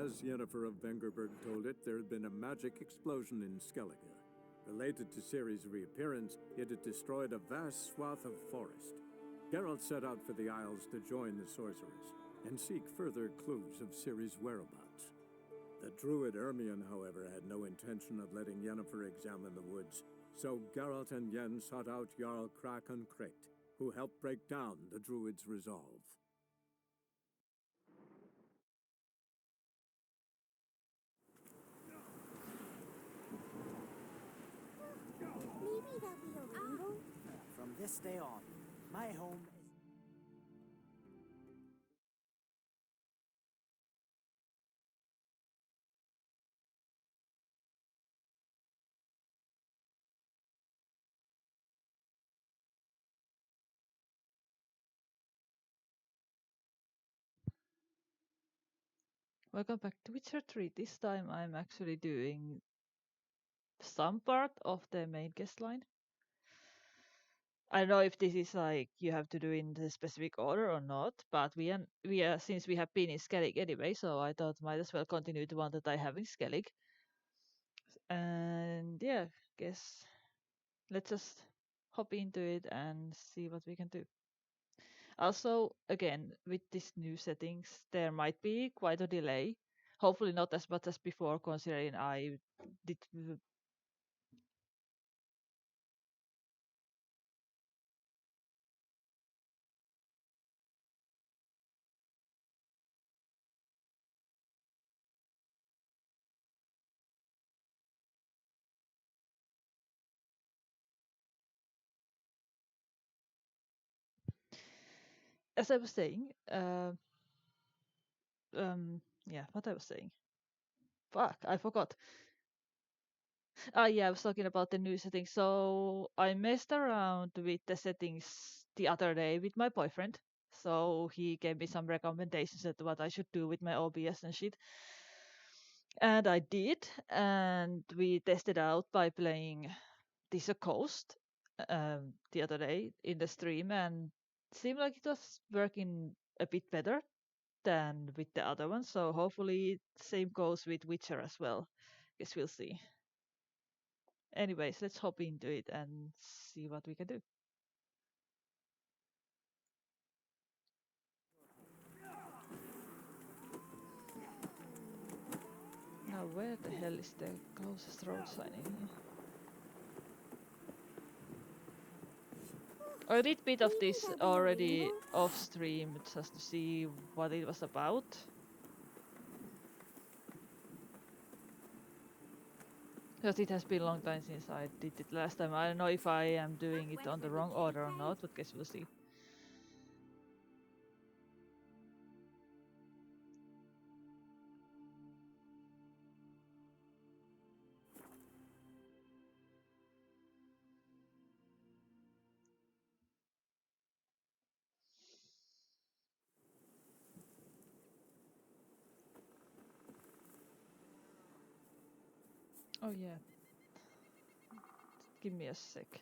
As Yennefer of Vengerberg told it, there had been a magic explosion in Skellige. Related to Ciri's reappearance, it had destroyed a vast swath of forest. Geralt set out for the Isles to join the sorcerers and seek further clues of Ciri's whereabouts. The druid Ermion, however, had no intention of letting Yennefer examine the woods, so Geralt and Yen sought out Jarl Krakon Krekt, who helped break down the druid's resolve. Maybe that'll be a rainbow? From this day on, my home is... Welcome back to TW3. This time I'm actually doing some part of the main guest line. I don't know if this is like you have to do in the specific order or not, but we are since we have been in Skellige anyway, so I thought might as well continue the one that I have in Skellige. And yeah, guess let's just hop into it and see what we can do. Also, again, with these new settings, there might be quite a delay. Hopefully not as much as before, considering I did as I was saying, yeah, what I was saying. Fuck, I forgot. Yeah, I was talking about the new settings. So I messed around with the settings the other day with my boyfriend. So he gave me some recommendations at what I should do with my OBS and shit. And I did, and we tested out by playing This Coast the other day in the stream, and seemed like it was working a bit better than with the other one. So hopefully same goes with Witcher as well. Guess we'll see. Anyways, let's hop into it and see what we can do. Now where the hell is the closest road sign in here? I did a bit of Maybe this that'll be a already rainbow? off stream just to see what it was about. Because it has been a long time since I did it last time. I don't know if I am doing it on the wrong order or not, but guess we'll see. Oh yeah. Give me a sec.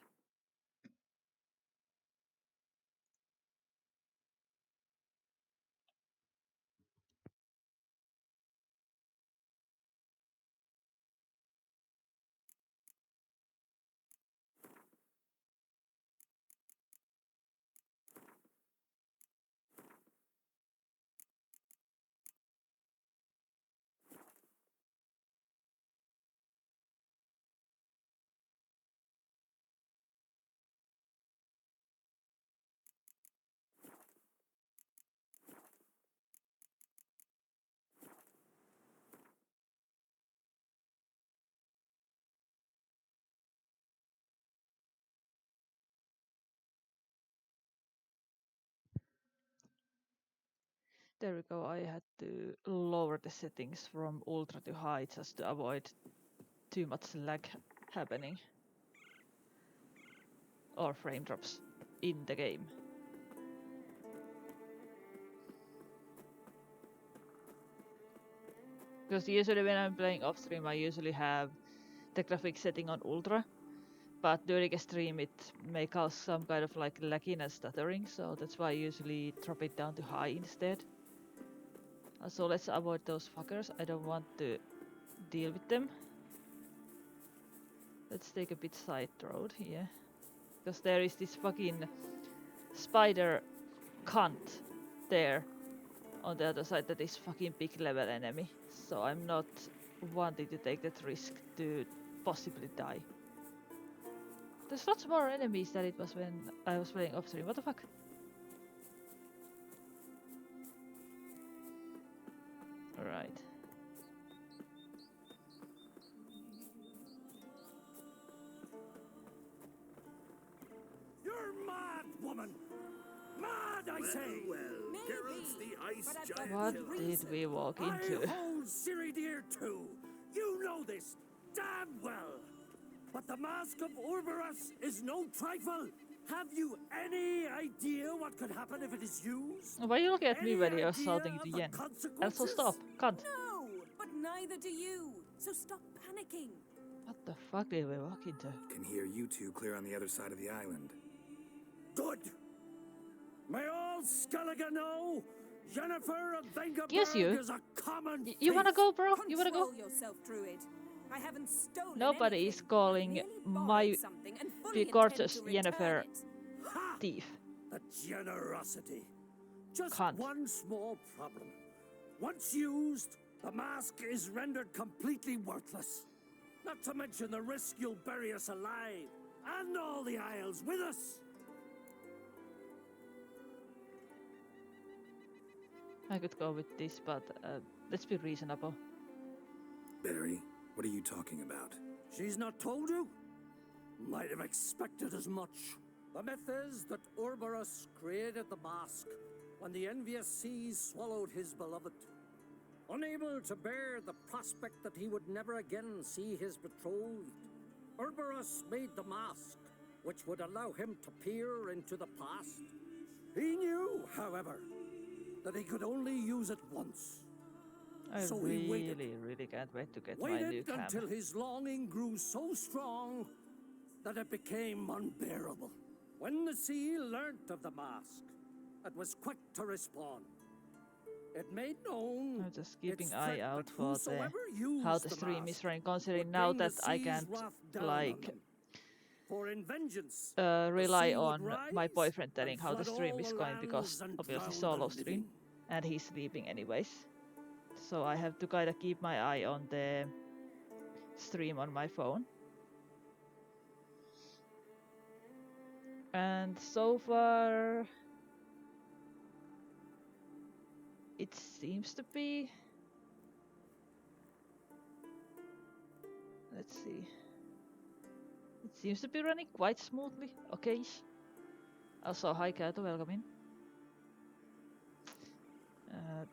There we go. I had to lower the settings from ultra to high just to avoid too much lag happening. Or frame drops in the game. Because usually when I'm playing off stream, I usually have the graphics setting on ultra, but during a stream it may cause some kind of like lagging and stuttering, so that's why I usually drop it down to high instead. So let's avoid those fuckers. I don't want to deal with them. Let's take a bit side road here. Because there is this fucking spider cunt there on the other side that is fucking big level enemy. So I'm not wanting to take that risk to possibly die. There's lots more enemies than it was when I was playing off stream. What the fuck? Alright. You're mad, woman! Mad, I say! Well, Geralt's the ice but I've giant got What killer. did we walk into? I hold Ciri dear too. You know this damn well. But the Mask of Urberus is no trifle. Have you any idea what could happen if it is used? Why are you looking at me Any when you're idea shouting of to the Yen? consequences? Also stop, cunt. No, but neither do you. So stop panicking. What the fuck did we walk into? Can hear you two clear on the other side of the island. Good. May all Skellige know Yennefer of Vengerberg Yes, you. is a common You wanna thief. go, bro? You wanna go? Control yourself, Druid. I haven't stolen Nobody anything. is calling I merely borrowed my something and fully the intend gorgeous to return Yennefer it. Ha! thief. The generosity. Just Cunt. one small problem. Once used, the mask is rendered completely worthless. Not to mention the risk you'll bury us alive, and all the Isles with us. I could go with this, but let's be reasonable. Barry, what are you talking about? She's not told you? Might have expected as much. The myth is that Urberus created the mask when the envious seas swallowed his beloved. Unable to bear the prospect that he would never again see his betrothed, Urberus made the mask, which would allow him to peer into the past. He knew, however, that he could only use it once. I So he waited. really can't wait to get my new Waited cam. until his longing grew so strong that it became unbearable. When the sea learnt of the mask, it was quick to respond. It made known I'm just keeping its eye threat out that for whosoever the used how the the stream mask is running, would considering now bring the that I sea's can't wrath down on like them. For in vengeance, rely sea would on my rise boyfriend and telling how the flood stream all is the going because lands and obviously drown solo the stream living. and he's sleeping anyways. So I have to kind of keep my eye on the stream on my phone. And so far it seems to be, let's see, it seems to be running quite smoothly. Okay. Also, hi Kato, welcome in.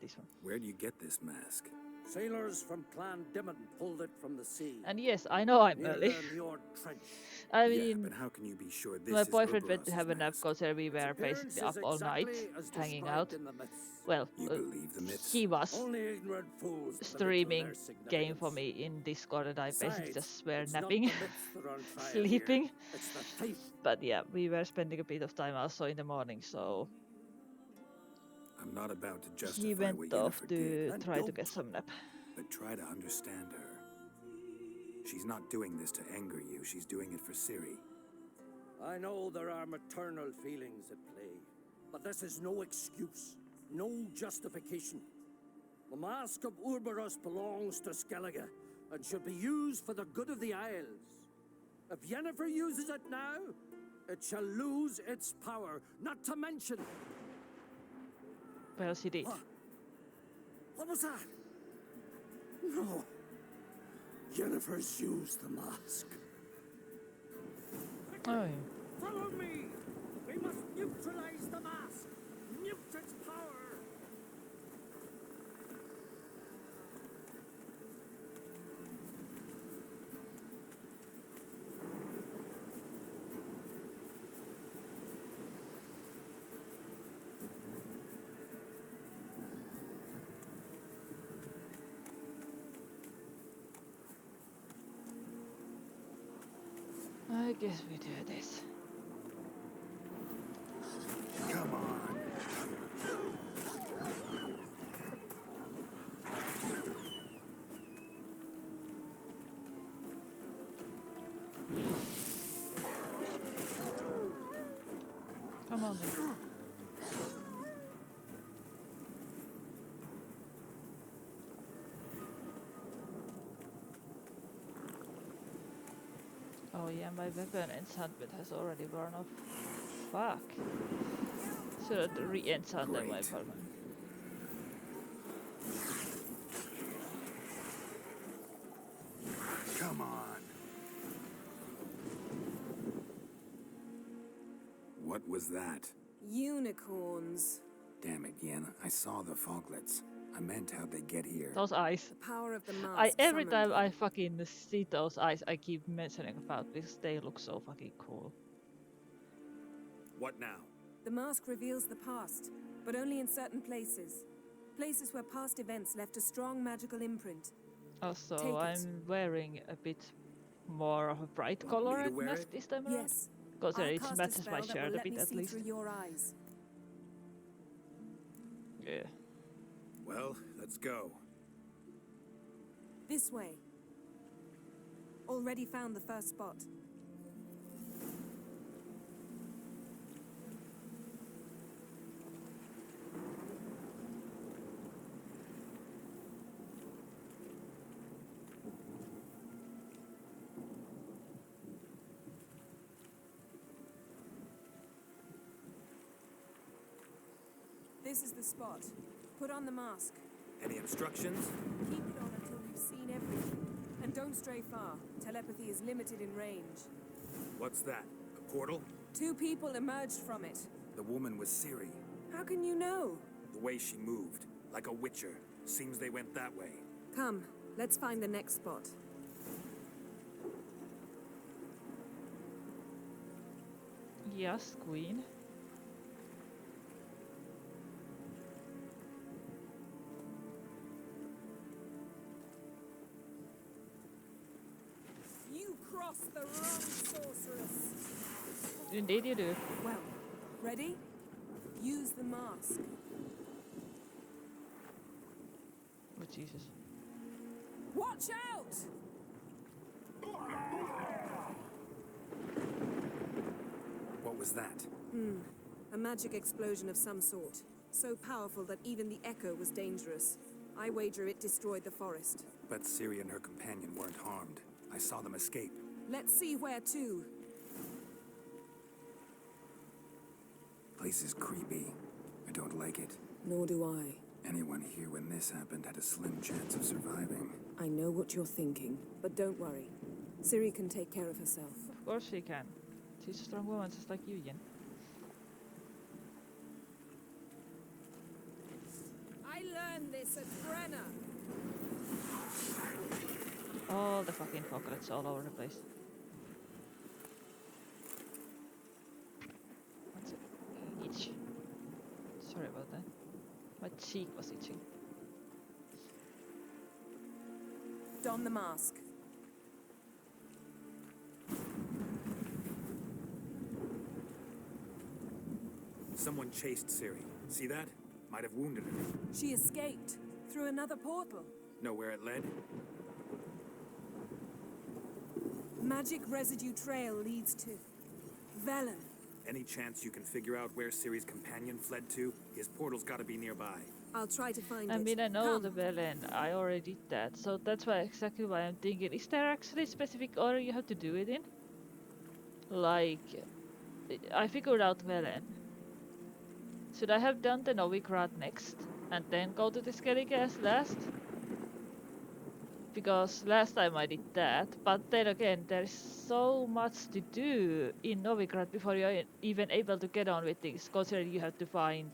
This one. Where do you get this mask? Sailors from Clan Dimon pulled it from the sea. And yes, I know I'm near early. the Njord Trench. I Yeah, mean, but how can you be sure this my is boyfriend went to Urberus's have a nap mask? because we Its were appearance basically is up all night, exactly as hanging described out. in the myths. Well, You believe the myths? he was Only ignorant fools belittle streaming their game for significance. me in Discord and I basically Besides, just were it's not napping, the myths that are on trial here, sleeping. It's the thief. But yeah, we were spending a bit of time also in the morning, so I'm not about to justify he went what off Yennefer to did, And try to don't. get some nap. but try to understand her. She's not doing this to anger you, she's doing it for Ciri. I know there are maternal feelings at play, but this is no excuse, no justification. The Mask of Urberus belongs to Skellige and should be used for the good of the Isles. If Yennefer uses it now, it shall lose its power, not to mention... Well, she did. What was that? No. Yennefer's used the mask. Oh, yeah. Follow me! We must neutralize the mask! Mute its power! I guess we do this. Come on. Come on then. Oh yeah, my weapon enchantment has already worn off. Fuck. Should re-enchant my Great. weapon. Come on. What was that? Unicorns. Damn it, Yen. I saw the foglets. I meant how'd they get here? Those eyes. The power of the mask Every summoned time them. I fucking see those eyes, I keep mentioning about because they look so fucking cool. What now? The mask reveals the past, but only in certain places. Places where past events left a strong magical imprint. Also, Take it. I'm wearing a bit more of a bright Want me to colored wear mask it? this time around. Yes. Because I'll it cast a matches my spell that will shirt a let bit me at see least. through your eyes. Yeah. Well, let's go. This way. Already found the first spot. This is the spot. Put on the mask. Any instructions? Keep it on until we've seen everything. And don't stray far. Telepathy is limited in range. What's that? A portal? 2 people emerged from it. The woman was Ciri. How can you know? The way she moved, like a witcher. Seems they went that way. Come, let's find the next spot. Yes, Queen. You crossed the wrong sorceress. Indeed you do. Well, ready? Use the mask. Oh Jesus. Watch out! What was that? A magic explosion of some sort. So powerful that even the echo was dangerous. I wager it destroyed the forest. But Ciri and her companion weren't harmed. I saw them escape. Let's see where to. Place is creepy. I don't like it. Nor do I. Anyone here when this happened had a slim chance of surviving. I know what you're thinking, but don't worry. Ciri can take care of herself. Of course she can. She's a strong woman just like you, Yen. I learned this at Brenner. All the fucking foglets all over the place. What's it? Itch. Sorry about that. My cheek was itching. Don the mask. Someone chased Ciri. See that? Might have wounded her. She escaped through another portal. Know where it led? Magic residue trail leads to Velen. Any chance you can figure out where Ciri's companion fled to? His portal's gotta be nearby. I'll try to find I it. mean, I know Come. the Belen. I already did that, so that's why exactly why I'm thinking. Is there actually a specific order you have to do it in? Like, I figured out Belen. Should I have done the Novigrad next and then go to the Skellige as last? Because last time I did that, but then again, there's so much to do in Novigrad before you're even able to get on with things, considering you have to find,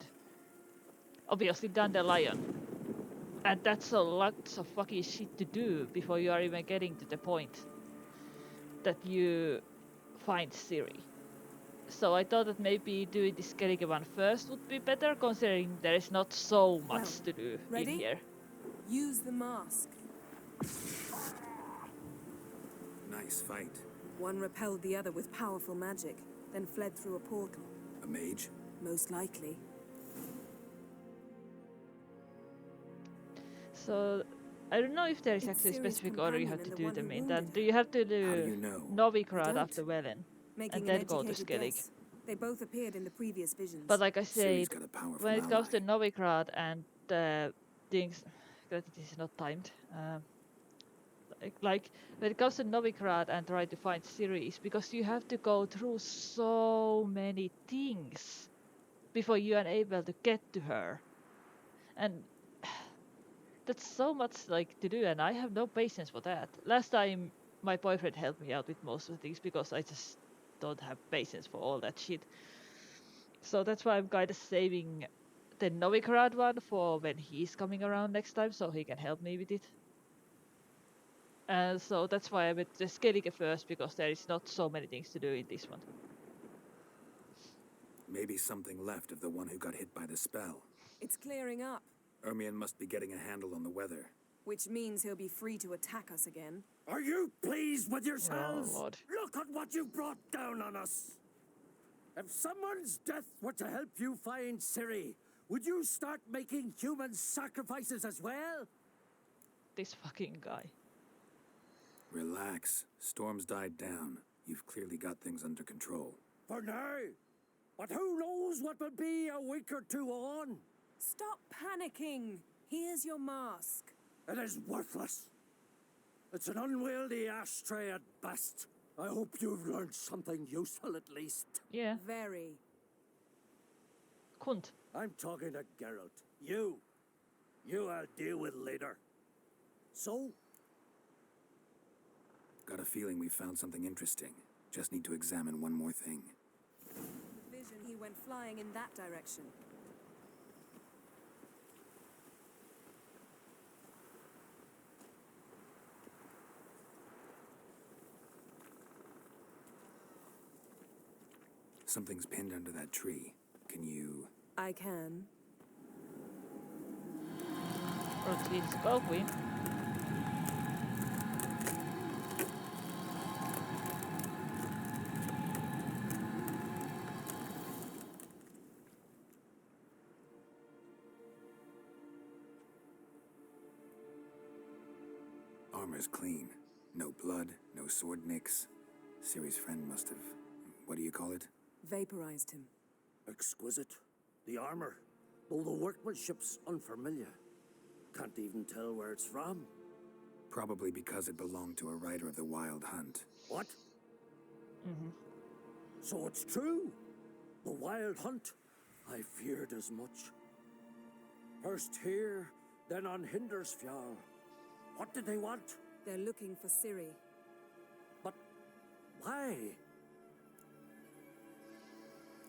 obviously, Dandelion. And that's a lot of fucking shit to do before you are even getting to the point that you find Ciri. So I thought that maybe doing the Skellige one first would be better, considering there is not so much Well, to do ready? in here. Use the mask. Nice fight. One repelled the other with powerful magic, then fled through a portal. A mage? Most likely. So I don't know if there is It's actually a Ciri's specific order you have to companion do and the them one in. who Then do you have to How do do you know? Novigrad don't. after Velen? Making then an go to educated Skellige. guess. They both appeared in the previous visions. But like I Ciri's said, got a powerful when it comes to ally. Novigrad and things, that this is not timed. Like when it comes to Novigrad and try to find Ciri, because you have to go through so many things before you are able to get to her, and that's so much like to do, and I have no patience for that. Last time my boyfriend helped me out with most of the things because I just don't have patience for all that shit. So that's why I'm kind of saving the Novigrad one for when he's coming around next time, so he can help me with it. And so that's why I went to Skellige first, because there is not so many things to do in this one. Maybe something left of the one who got hit by the spell. It's clearing up, Ermion must be getting a handle on the weather. which means he'll be free to attack us again. Are you pleased with yourselves? Oh, Lord. Look at what you brought down on us. If someone's death were to help you find Ciri, would you start making human sacrifices as well? This fucking guy. Relax. Storm's died down. You've clearly got things under control. For now. But who knows what will be a week or two on? Stop panicking. Here's your mask. It is worthless. It's an unwieldy ashtray at best. I hope you've learned something useful at least. Yeah, Very. Kunt. I'm talking to Geralt. You I'll deal with later. So, Got a feeling we found something interesting. Just need to examine one more thing. Vision, he went flying in that direction. Something's pinned under that tree. Can you... I can. Proceed, go, Queen. Armor's clean. No blood, no sword nicks. Ciri's friend must have... What do you call it? Vaporized him. exquisite. The armor, though the workmanship's unfamiliar. Can't even tell where it's from. Probably because it belonged to a rider of the Wild Hunt. What? So it's true. The Wild Hunt. I feared as much. First here, then on Hindersfjall. What did they want? They're looking for Ciri. But why?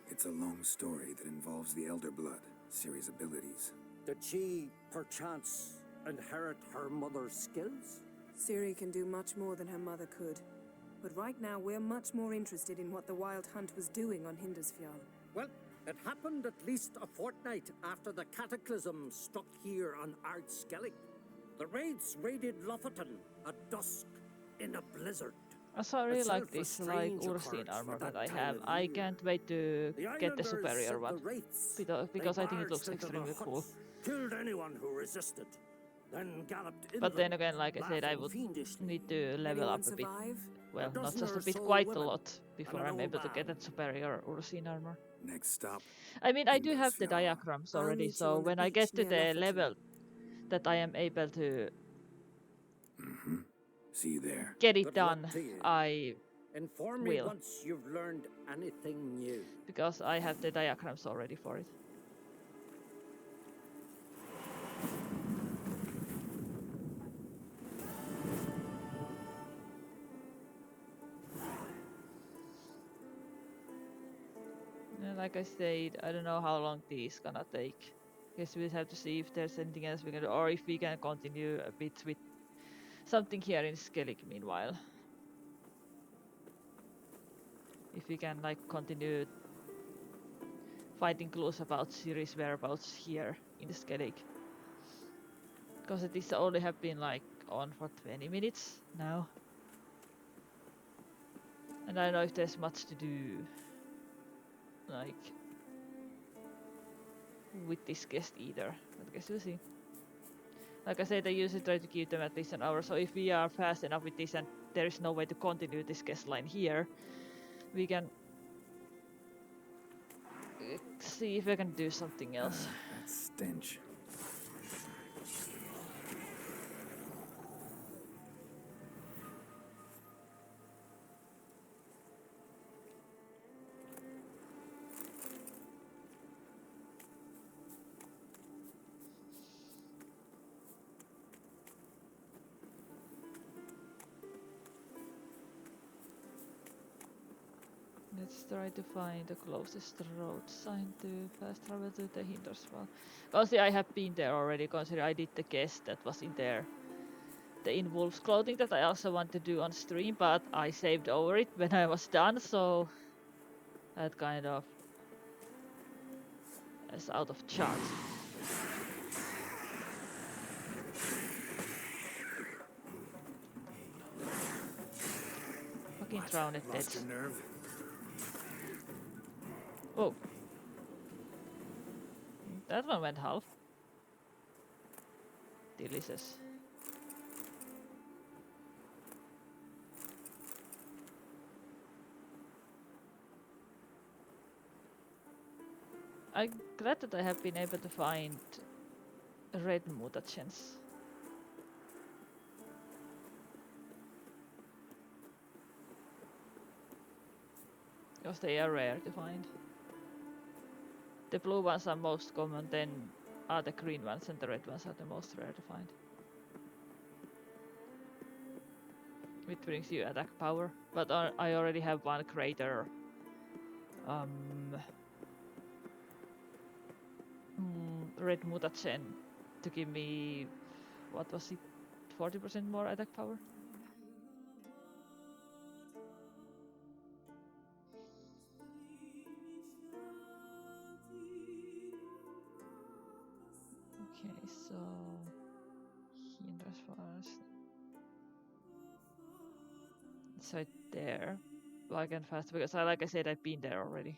It's a long story that involves the Elder Blood, Ciri's abilities. Did she, perchance, inherit her mother's skills? Ciri can do much more than her mother could. But right now, we're much more interested in what the Wild Hunt was doing on Hindersfjall. Well, it happened at least a fortnight after the cataclysm struck here on Skellige. The raids raided Lofoten at dusk in a blizzard. I so really Itself like a this, like strange Ursine occurrence armor for that that I time have. of I year. can't wait to The get the islanders superior of one. the wraiths, Because they I think it looks barged into extremely the cool. huts, killed anyone who resisted, then galloped in But then them, again, like I said, I laughing would fiendishly. need to level Anyone up a bit. survive? Well, A not dozen just a or bit, so quite a women lot before and an I'm old able to get man. that superior Ursine armor. Next stop, I mean, I do have the Hindersfjall. diagrams I'll already, meet you so on the when I beach get to near the Lofoten. level that I am able to See you there. get it Good done, luck to you. I Inform me will. once you've learned anything new. because I have the diagrams already for it. And like I said, I don't know how long this is gonna take. Guess we'll have to see if there's anything else we can do, or if we can continue a bit with something here in Skellige meanwhile. If we can like continue finding clues about Ciri's whereabouts here in Skellige. Because it is only have been like on for 20 minutes now. And I don't know if there's much to do like with this guest either. But I guess we'll see. Like I said, I usually try to keep them at least an hour, so if we are fast enough with this and there is no way to continue this quest line here, we can see if I can do something else. That stench. Let's try to find the closest road sign to fast travel to the Hinderswall. Because I have been there already, considering I did the guest that was in there. The in wolf's clothing that I also want to do on stream, but I saved over it when I was done, so that kind of is out of charge. Fucking drowned it. Lost your nerve? Oh. That one went half. Delicious. I'm glad that I have been able to find red mutagens. Because they are rare to find. The blue ones are most common, then are the green ones, and the red ones are the most rare to find. It brings you attack power, but I already have one greater red mutagen to give me, what was it, 40% more attack power? Okay, so Hinders first. It's right there. I can fast because like I said, I've been there already.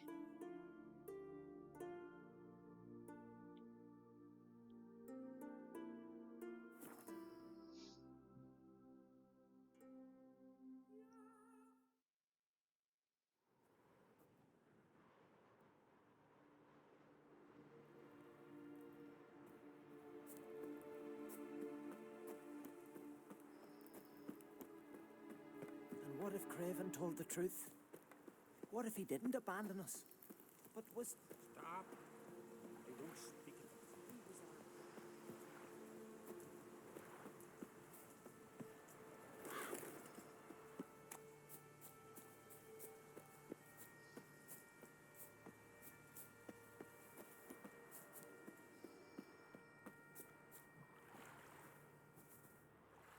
And what if Craven told the truth? What if he didn't abandon us, but was... Stop. I won't speak of it.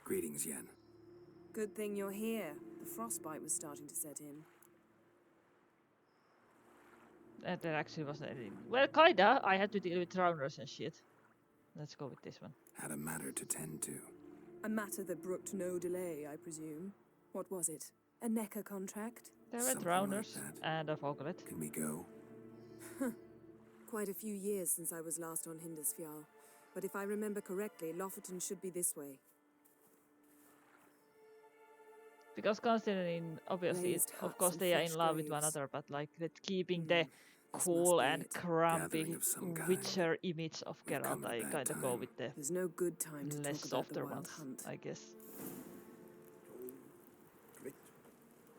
Greetings, Yen. Good thing you're here. The frostbite was starting to set in. And there actually wasn't anything. Well, kinda. I had to deal with drowners and shit. Let's go with this one. Had a matter to tend to. A matter that brooked no delay, I presume. What was it? A NECA contract? There were Something like drowners that. and a foglet. Can we go? Quite a few years since I was last on Hindersfjall. But if I remember correctly, Lofoten should be this way. Because considering, obviously, Glazed of huts course and they are fresh in love with one graves. another, but like that keeping the This cool must be and it. crampy Gathering of some kind. Witcher image of We've Geralt, come at a I bad kind of go time. with the There's no good time to less talk about the softer wild ones, hunt. I guess. Grit,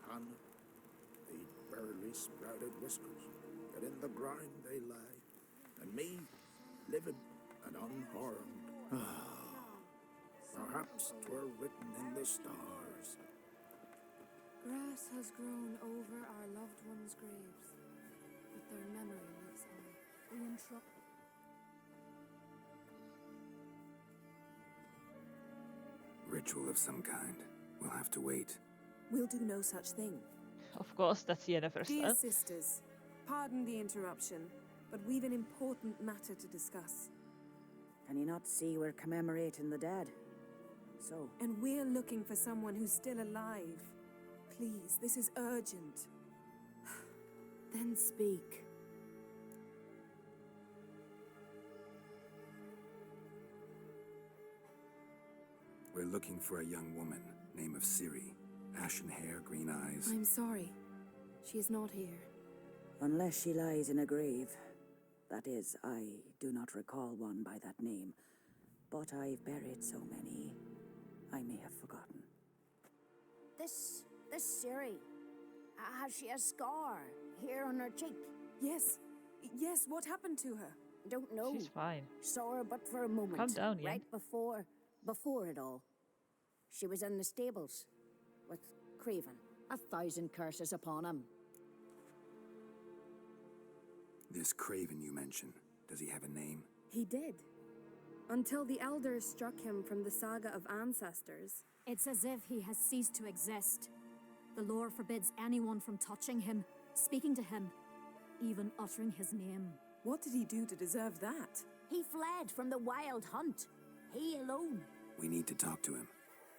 Han, they barely sprouted whiskers, but in the grind they lie, and me, living and unharmed. Perhaps 'twere written in the stars. Grass has grown over our loved ones' graves, but their memory lives on. Ritual of some kind. We'll have to wait. We'll do no such thing. Of course, that's Yennefer's Dear style. sisters, pardon the interruption, but we've an important matter to discuss. Can you not see we're commemorating the dead? So, And we're looking for someone who's still alive. Please, this is urgent. Then speak. We're looking for a young woman, name of Ciri. Ashen hair, green eyes. I'm sorry. She is not here. unless she lies in a grave, That is, I do not recall one by that name, but I've buried so many, I may have forgotten. This Ciri, has she a scar here on her cheek? Yes. Yes, what happened to her? Don't know. She's fine. Saw her but for a moment. Calm down, Ian. Right before it all. She was in the stables with Craven. 1,000 curses upon him. This Craven you mention, does he have a name? He did. Until the elders struck him from the saga of ancestors. It's as if he has ceased to exist. The lore forbids anyone from touching him, speaking to him, even uttering his name. What did he do to deserve that? He fled from the wild hunt. He alone. We need to talk to him,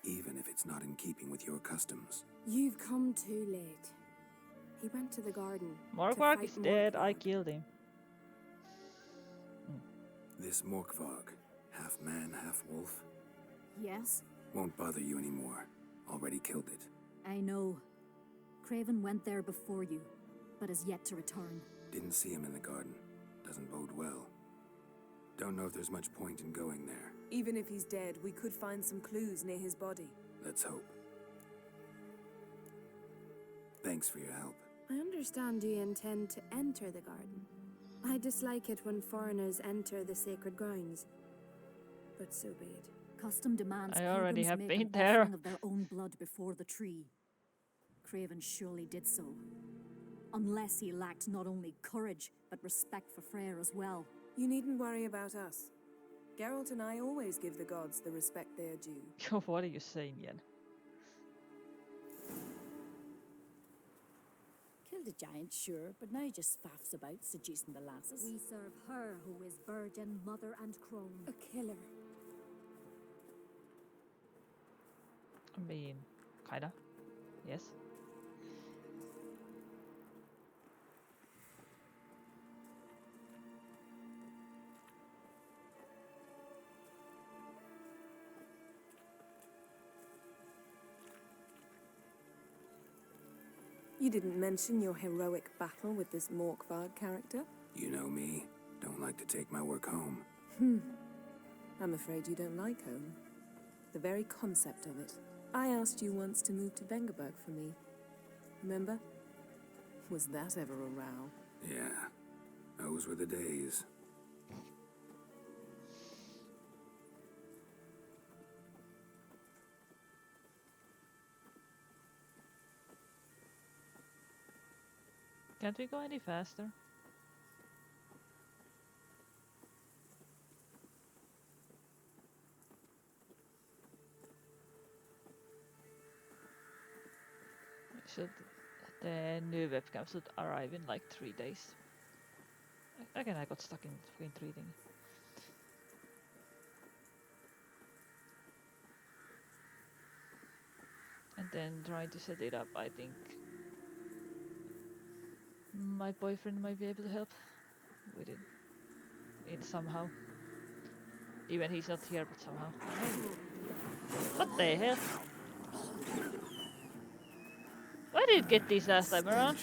even if it's not in keeping with your customs. You've come too late. He went to the garden. Morkvarg is dead. I killed him. This Morkvarg, half man, half wolf, Yes, won't bother you anymore. Already killed it. I know. Craven went there before you, but is yet to return. Didn't see him in the garden. Doesn't bode well. Don't know if there's much point in going there. Even if he's dead, we could find some clues near his body. Let's hope. Thanks for your help. I understand you intend to enter the garden. I dislike it when foreigners enter the sacred grounds. But so be it. Custom demands I already pilgrims have make been an there. offering of their own blood before the tree. Craven surely did so. Unless he lacked not only courage, but respect for Freyr as well. You needn't worry about us. Geralt and I always give the gods the respect they are due. What are you saying, Yen? Killed a giant, sure, but now just faffs about seducing the lasses. We serve her who is virgin, mother and crone. A killer. I mean, kinda. Yes. You didn't mention your heroic battle with this Morkvarg character. You know me. Don't like to take my work home. I'm afraid you don't like home. The very concept of it. I asked you once to move to Vengerberg for me. Remember? Was that ever a row? Yeah. Those were the days. Can't we go any faster? Should the new webcam should arrive in like 3 days. Again, I got stuck in fucking 3 things. And then trying to set it up, I think my boyfriend might be able to help with it in somehow. Even he's not here, but somehow. What the hell? Why did it get these last time around?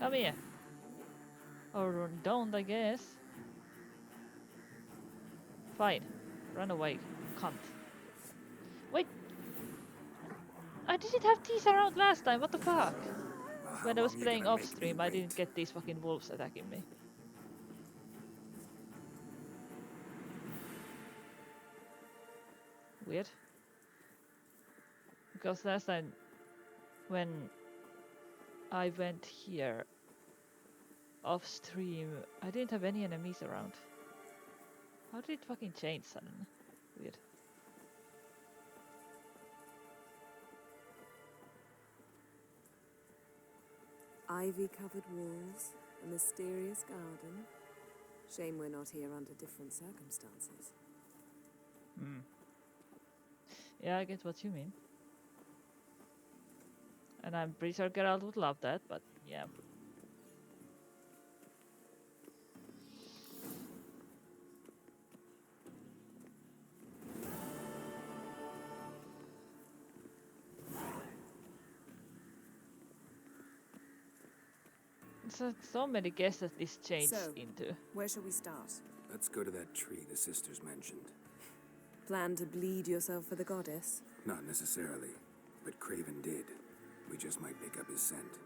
Come here. Or don't, I guess. Fine. Run away, cunt. Wait! I didn't have these around last time, what the fuck? When I was playing off stream, I didn't get these fucking wolves attacking me. Weird. Because last time, when I went here off stream, I didn't have any enemies around. How did it fucking change suddenly? Weird. Ivy-covered walls, a mysterious garden. Shame we're not here under different circumstances. Hmm. Yeah, I get what you mean. And I'm pretty sure Geralt would love that, but yeah. So many guesses this changed So, into. where shall we start? Let's go to that tree the sisters mentioned. Plan to bleed yourself for the goddess? Not necessarily, but Craven did. We just might pick up his scent.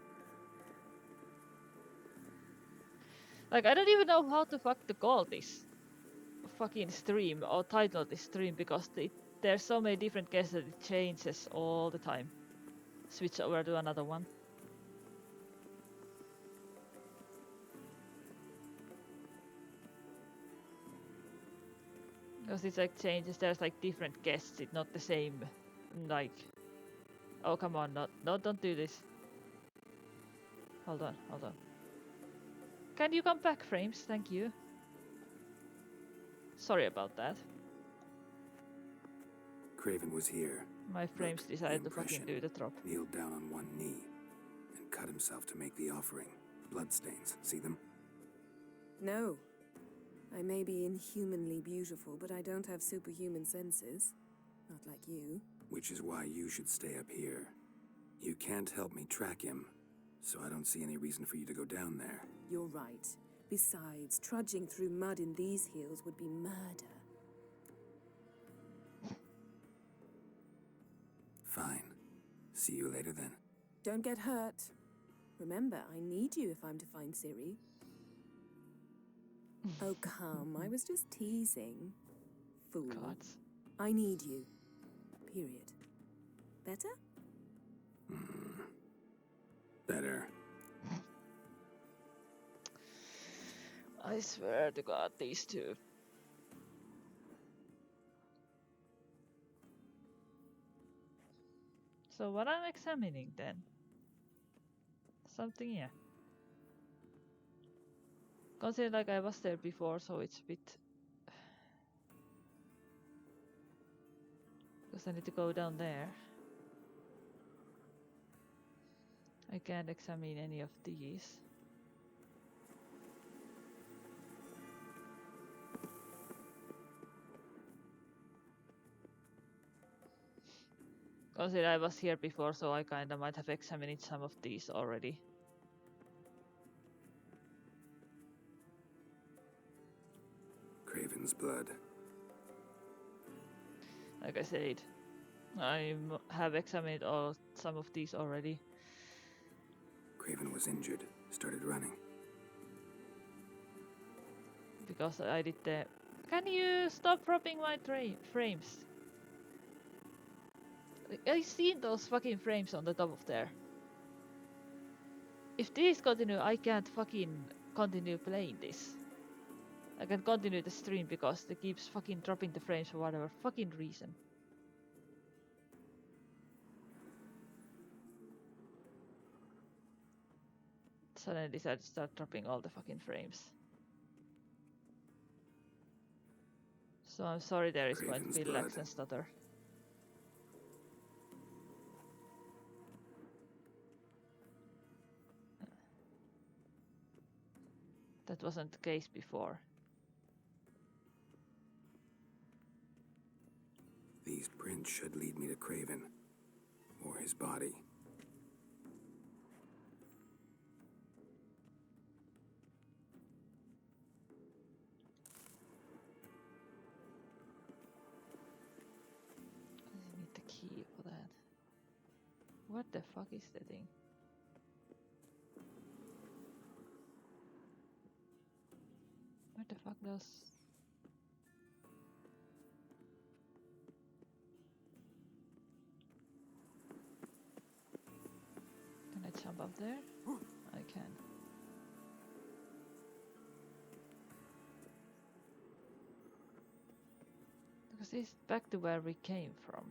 Like, I don't even know how to call this fucking stream or title this stream because there's so many different guesses, it changes all the time. Switch over to another one. Because it's like changes, there's like different guests, it's not the same, like... Oh, come on, no, don't do this. Hold on. Can you come back, Frames? Thank you. Sorry about that. Craven was here. My Frames Look, decided the to fucking do the drop. Kneeled down on one knee and cut himself to make the offering. Bloodstains, see them? No. I may be inhumanly beautiful, but I don't have superhuman senses. Not like you. Which is why you should stay up here. You can't help me track him, so I don't see any reason for you to go down there. You're right. Besides, trudging through mud in these hills would be murder. Fine. See you later then. Don't get hurt. Remember, I need you if I'm to find Ciri. Oh, come. I was just teasing. Fool. Gods. I need you. Period. Better? Better. I swear to God, these two. So what I'm examining then? Something here. Consider like I was there before, so it's a bit... Because I need to go down there. I can't examine any of these. Consider I was here before, so I kinda might have examined some of these already. Craven's blood. Like I said, I have examined some of these already. Craven was injured, started running. Because I did the... Can you stop dropping my frames? I've seen those fucking frames on the top of there. If these continue, I can't fucking continue playing this. I can continue the stream because it keeps fucking dropping the frames for whatever fucking reason. Suddenly decided to start dropping all the fucking frames. So I'm sorry there is going to be lags and stutter. That wasn't the case before. These prints should lead me to Craven. Or his body. I need the key for that. What the fuck is the thing? What the fuck does... Can I jump up there? I can. Because this is back to where we came from.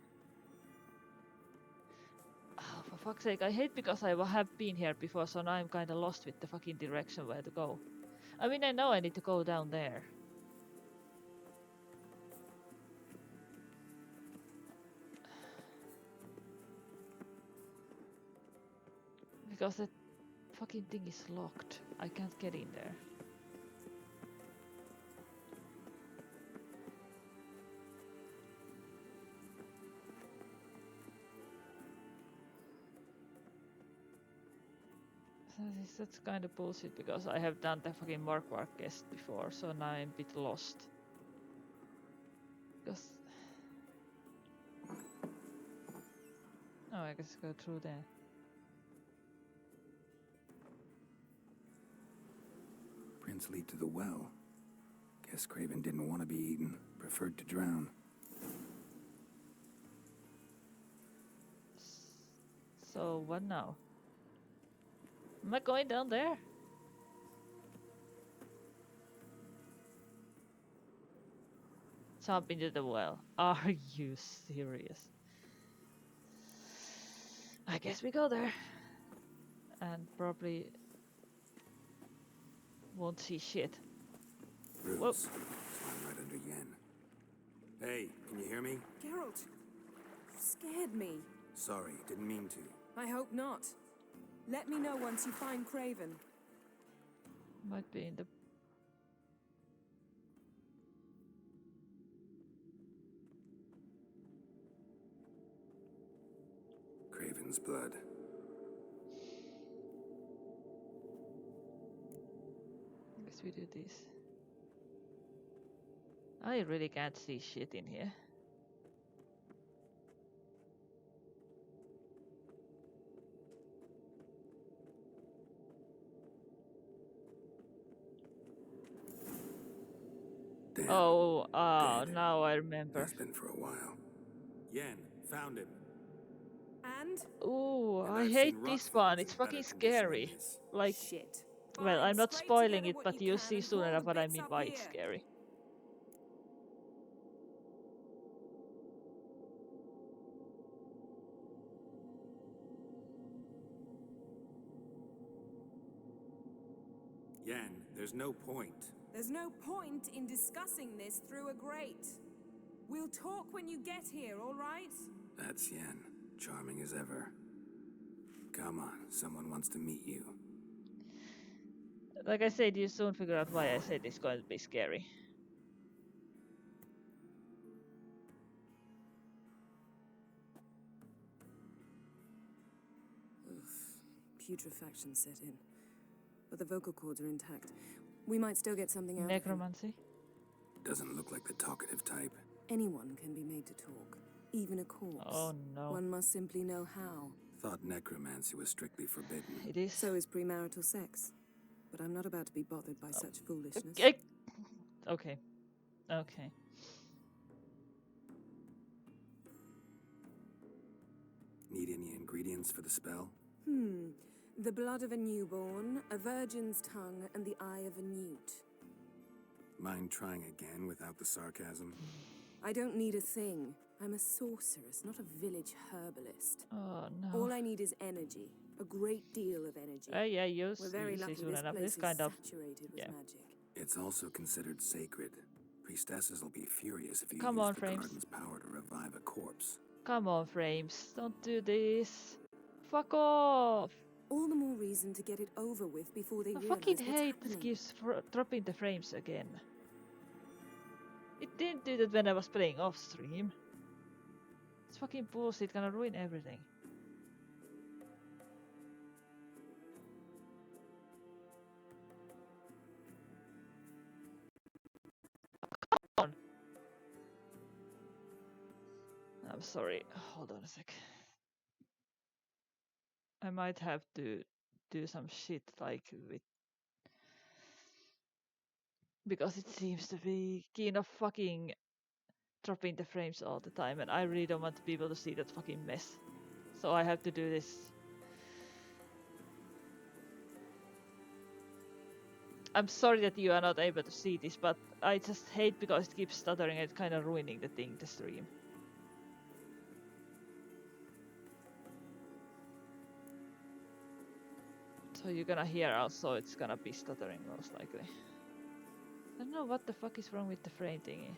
Oh, for fuck's sake, I hate because I have been here before, so now I'm kinda lost with the fucking direction where to go. I mean, I know I need to go down there. Because that fucking thing is locked. I can't get in there. That's kind of bullshit because I have done the fucking Mark quest before, so now I'm a bit lost. Because I guess go through there. Prints lead to the well. Guess Craven didn't want to be eaten, preferred to drown. So what now? Am I going down there? Jump into the well. Are you serious? I guess we go there. And probably won't see shit. Roots. So I'm right under Yen. Hey, can you hear me? Geralt, you scared me. Sorry, didn't mean to. I hope not. Let me know once you find Craven. Might be in the... Craven's blood. I guess we do this. I really can't see shit in here. Damn. Oh, Dead. now I remember. Has been for a while. Yen, found him. And? Ooh, If I I've hate seen this rock one. falls It's in better fucking condition than scary. this. Like, Shit. well, Fine, I'm not scrape spoiling together it, what but you you'll can see and soon haul enough the what I bits mean up why here. it's scary. Yen, there's no point. There's no point in discussing this through a grate. We'll talk when you get here, all right? That's Yen. Charming as ever. Come on, someone wants to meet you. Like I said, you soon figure out why I said it's going to be scary. Putrefaction set in. But the vocal cords are intact. We might still get something out of him. Necromancy? Doesn't look like the talkative type. Anyone can be made to talk. Even a corpse. Oh no. One must simply know how. Thought necromancy was strictly forbidden. It is. So is premarital sex. But I'm not about to be bothered by such foolishness. Okay. Okay. Okay. Need any ingredients for the spell? The blood of a newborn, a virgin's tongue, and the eye of a newt. Mind trying again without the sarcasm? I don't need a thing. I'm a sorceress, not a village herbalist. Oh no. All I need is energy. A great deal of energy. Yeah, you We're very lucky soon this enough. place This is kind of... saturated with magic. It's also considered sacred. Priestesses will be furious if you Come use on, the Frames. garden's power to revive a corpse. Come on, Frames. Don't do this. Fuck off. All the more reason to get it over with before they I realize fucking what's hate happening. this keeps dropping the frames again. It didn't do that when I was playing off stream. It's fucking bullshit, gonna ruin everything. Come on. I'm sorry, hold on a sec. I might have to do some shit like with... Because it seems to be keen of fucking dropping the frames all the time, and I really don't want people to see that fucking mess. So I have to do this. I'm sorry that you are not able to see this, but I just hate because it keeps stuttering and kind of ruining the stream. So you're gonna hear also it's gonna be stuttering most likely. I don't know what the fuck is wrong with the frame thingy.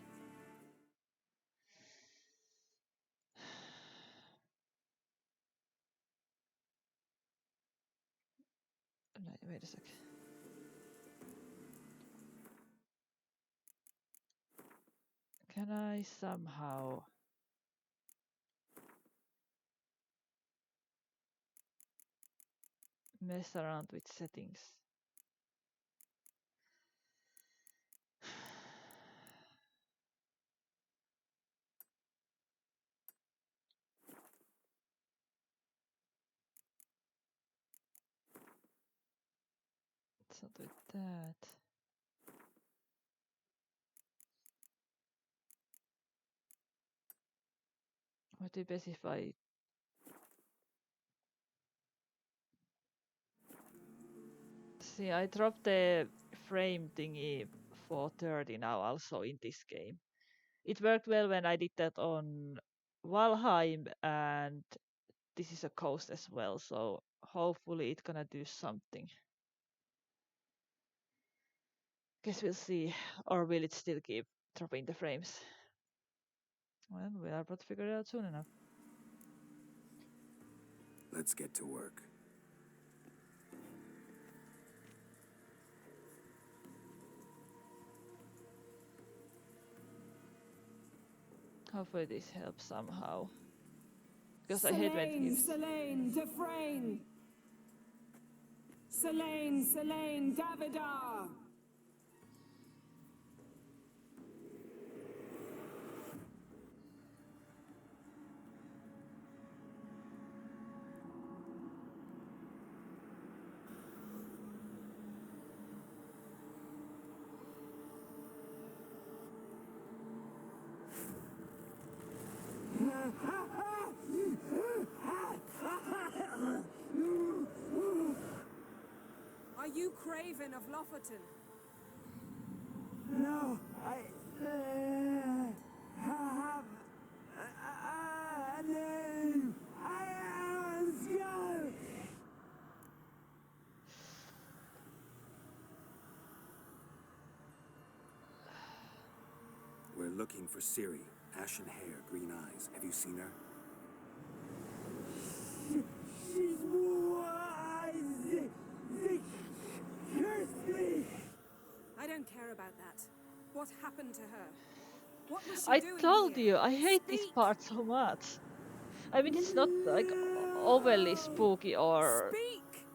Wait a sec. Can I somehow... mess around with settings. Let's not do that. What do you specify? See, I dropped the frame thingy for 30 now also in this game. It worked well when I did that on Valheim, and this is a coast as well, so hopefully it's gonna do something. Guess we'll see, or will it still keep dropping the frames? Well, we are about to figure it out soon enough. Let's get to work. Hopefully this helps somehow. Because I hate when it gives... Selene, Defrain! Selene, Davidar! Are you Craven of Lofoten? No, I have a name. I am Skull. We're looking for Ciri. Ashen hair, green eyes. Have you seen her? She's wise. Curse me. I don't care about that. What happened to her? What was she I doing told here? you, I hate this Speak! part so much. I mean, it's not like overly spooky or... Speak!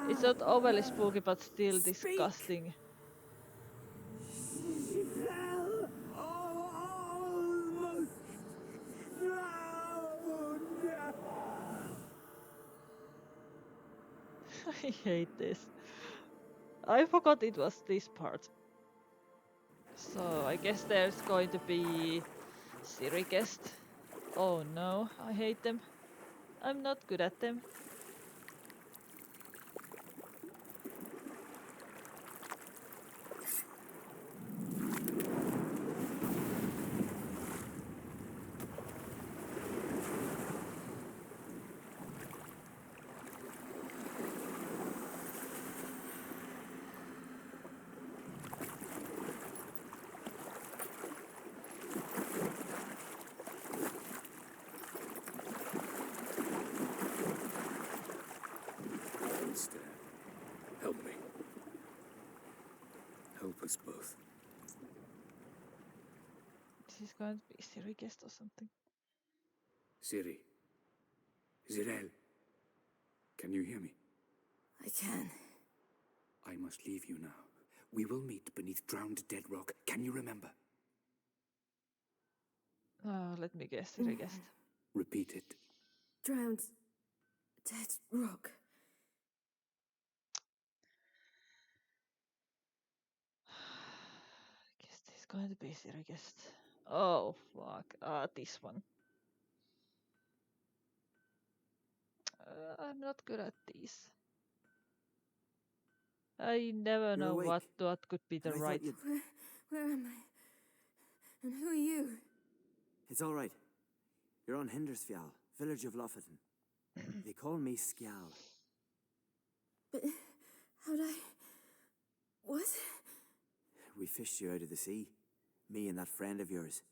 It's not overly spooky, but still Speak! disgusting. She fell almost drowned. I hate this. I forgot it was this part. So I guess there's going to be Ciri guest. Oh no, I hate them. I'm not good at them. Instead, help me. Help us both. This is going to be Ciri guest or something. Ciri. Zirel. Can you hear me? I can. I must leave you now. We will meet beneath drowned dead rock. Can you remember? Let me guess, Ciri guest. Repeat it. Drowned. Dead rock. I guess this is going to be Ciri guest. Oh fuck, this one. I'm not good at these. I never You're know awake. what could be the And I thought right. you'd- Where am I? And who are you? It's all right. You're on Hindersfjall, village of Lofoten. They call me Skjal. But how'd I... What? We fished you out of the sea. Me and that friend of yours.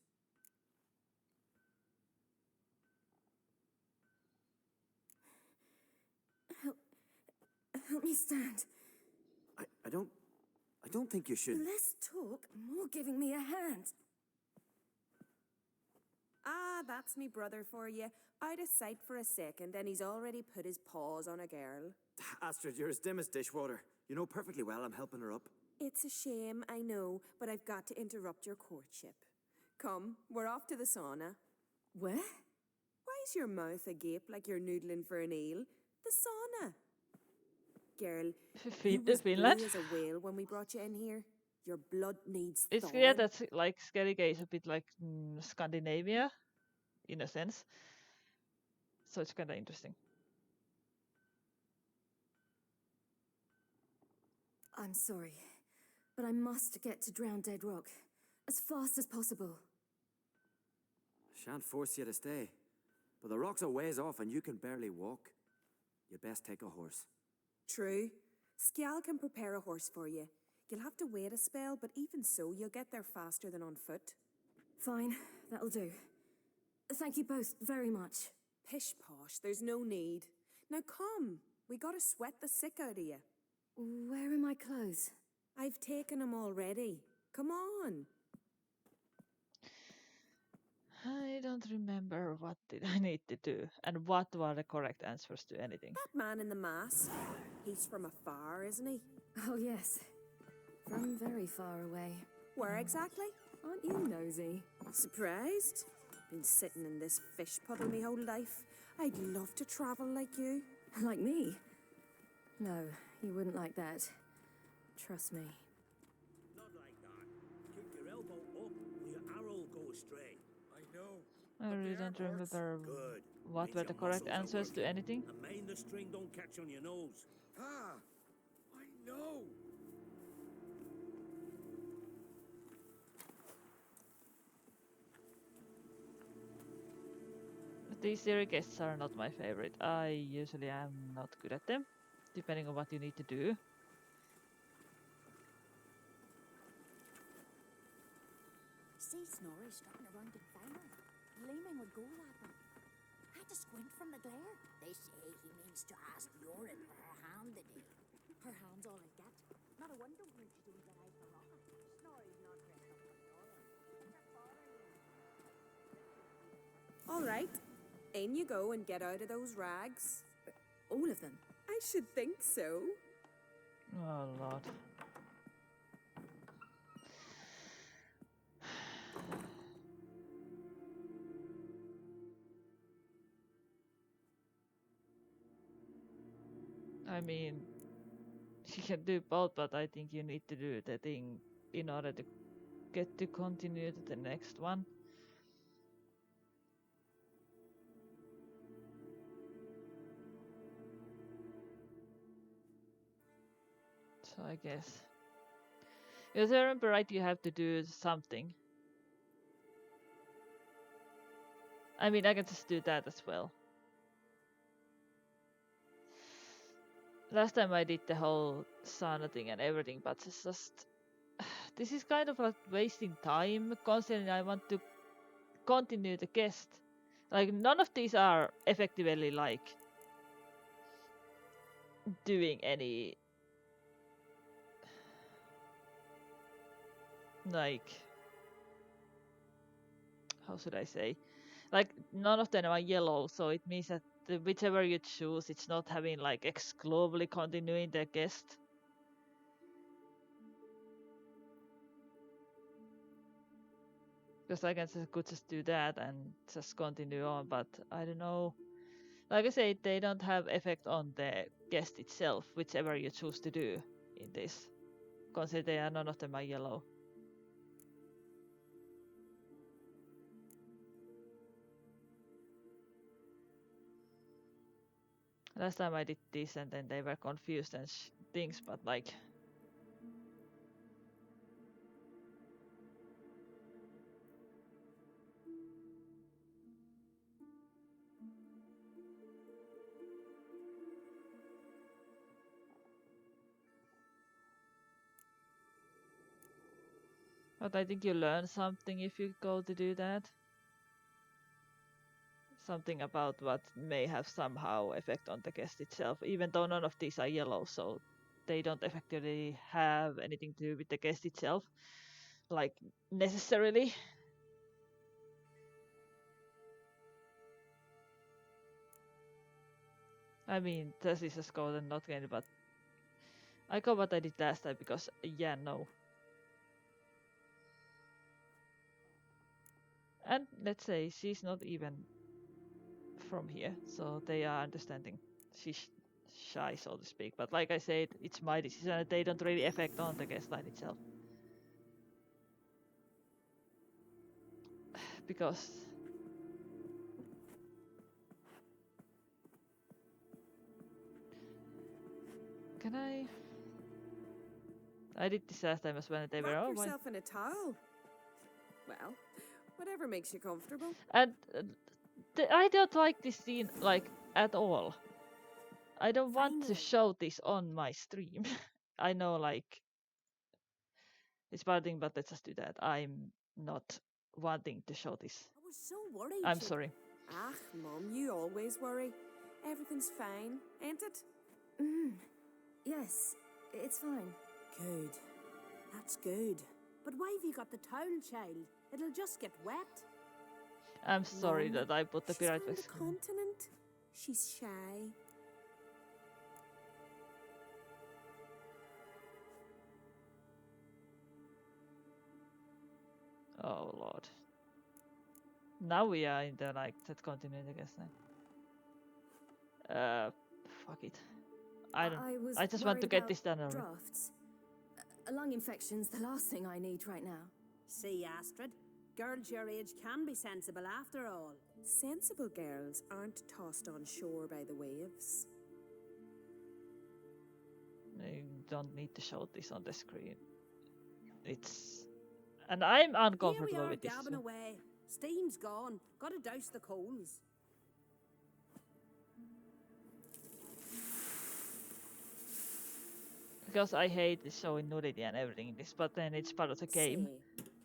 Help me stand. I don't think you should. Less talk, more giving me a hand. Ah, that's me brother for you. Out of sight for a second, and he's already put his paws on a girl. Astrid, you're as dim as dishwater. You know perfectly well I'm helping her up. It's a shame, I know, but I've got to interrupt your courtship. Come, we're off to the sauna. Where? Why's your mouth agape like you're noodling for an eel? The sauna. Girl, you was Finland? blue as a whale when we brought you in here. Your blood needs It's thawing. clear that like Skellige is a bit like Scandinavia, in a sense. So it's kind of interesting. I'm sorry, but I must get to Drowned Dead Rock as fast as possible. Shan't force you to stay. But the rock's a ways off and you can barely walk. You'd best take a horse. True. Skjal can prepare a horse for you. You'll have to wait a spell, but even so, you'll get there faster than on foot. Fine, that'll do. Thank you both very much. Pish posh, there's no need. Now come, we gotta sweat the sick out of you. Where are my clothes? I've taken them already. Come on. I don't remember what did I need to do and what were the correct answers to anything. That man in the mask, he's from afar, isn't he? Oh, yes. From very far away. Where exactly? Aren't you nosy? Surprised? Been sitting in this fish puddle me whole life. I'd love to travel like you. Like me? No, you wouldn't like that. Trust me. Not like that. Keep your elbow up, or your arrow will go astray. I know. I really don't remember Good. what were the correct answers to anything. And mind the string don't catch on your nose. Ah, I know. These series guests are not my favorite. I usually am not good at them, depending on what you need to do. See Snorri strutting around in Finer, gleaming with gold at them. Had to squint from the glare. They say he means to ask Yorin for her hand today. Her hand's all I get. Not a wonder when she didn't get out the rocket. Snorri's not dressed up for Yorin. All right, in you go and get out of those rags. All of them? I should think so. Oh lord. I mean, you can do both, but I think you need to do the thing in order to get to continue to the next one. So I guess. If I remember right, you have to do something. I mean, I can just do that as well. Last time I did the whole sauna thing and everything, but it's just... This is kind of like wasting time, considering I want to continue the quest. Like, none of these are effectively, like, doing any... Like... How should I say? Like, none of them are yellow, so it means that whichever you choose, it's not having, like, exclusively continuing the quest. Because I can could just do that and just continue on, but I don't know. Like I said, they don't have effect on the quest itself, whichever you choose to do in this. Consider none of them are yellow. Last time I did this and then they were confused and things, but like... But I think you learn something if you go to do that. Something about what may have somehow effect on the quest itself, even though none of these are yellow, so they don't effectively have anything to do with the quest itself, like necessarily. I mean, this is a score and not gained, but I got what I did last time because, yeah, no. And let's say she's not even from here, so they are understanding. She's shy, so to speak. But like I said, it's my decision and they don't really affect on the quest line itself. Because can I did this last time as well and they were Wrap all yourself in a towel. Well, whatever makes you comfortable. and I don't like this scene like at all. I don't want to show this on my stream. I know like it's bad thing, but let's just do that. I'm not wanting to show this. I was so worried. I'm sorry. Ah, Mum, you always worry. Everything's fine, ain't it? Yes, it's fine. Good. That's good. But why have you got the towel, child? It'll just get wet. I'm sorry that I put the She's pirate from wax. the continent. She's shy. Oh lord. Now we are in the like that continent, I guess. Fuck it. I just want to get this done already. Drafts. Lung infection's the last thing I need right now. See, Astrid, girls your age can be sensible after all. Sensible girls aren't tossed on shore by the waves. I don't need to show this on the screen. And I'm uncomfortable Here we are, with this. gabbing away. Steam's gone. Gotta douse the coals. Because I hate showing nudity and everything in this, but then it's part of the game.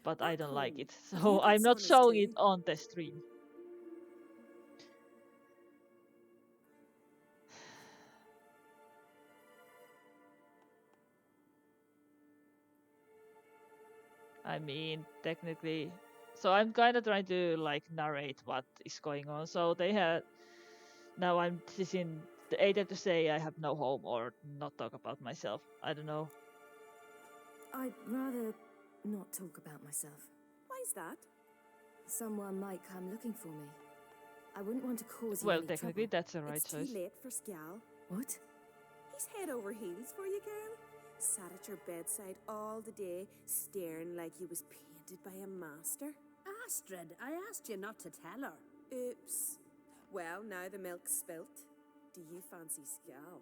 But I don't like it, so I'm not showing it on the stream. I mean, technically, so I'm kind of trying to like narrate what is going on. So they had, now I'm choosing either to say I have no home or not talk about myself. I don't know. I'd rather not talk about myself. Why's that? Someone might come looking for me. I wouldn't want to cause you Well, any technically, trouble. that's the right choice. It's too late for Skjal. What? He's head over heels for you, girl. Sat at your bedside all the day, staring like he was painted by a master. Astrid, I asked you not to tell her. Oops. Well, now the milk's spilt. Do you fancy Skjal?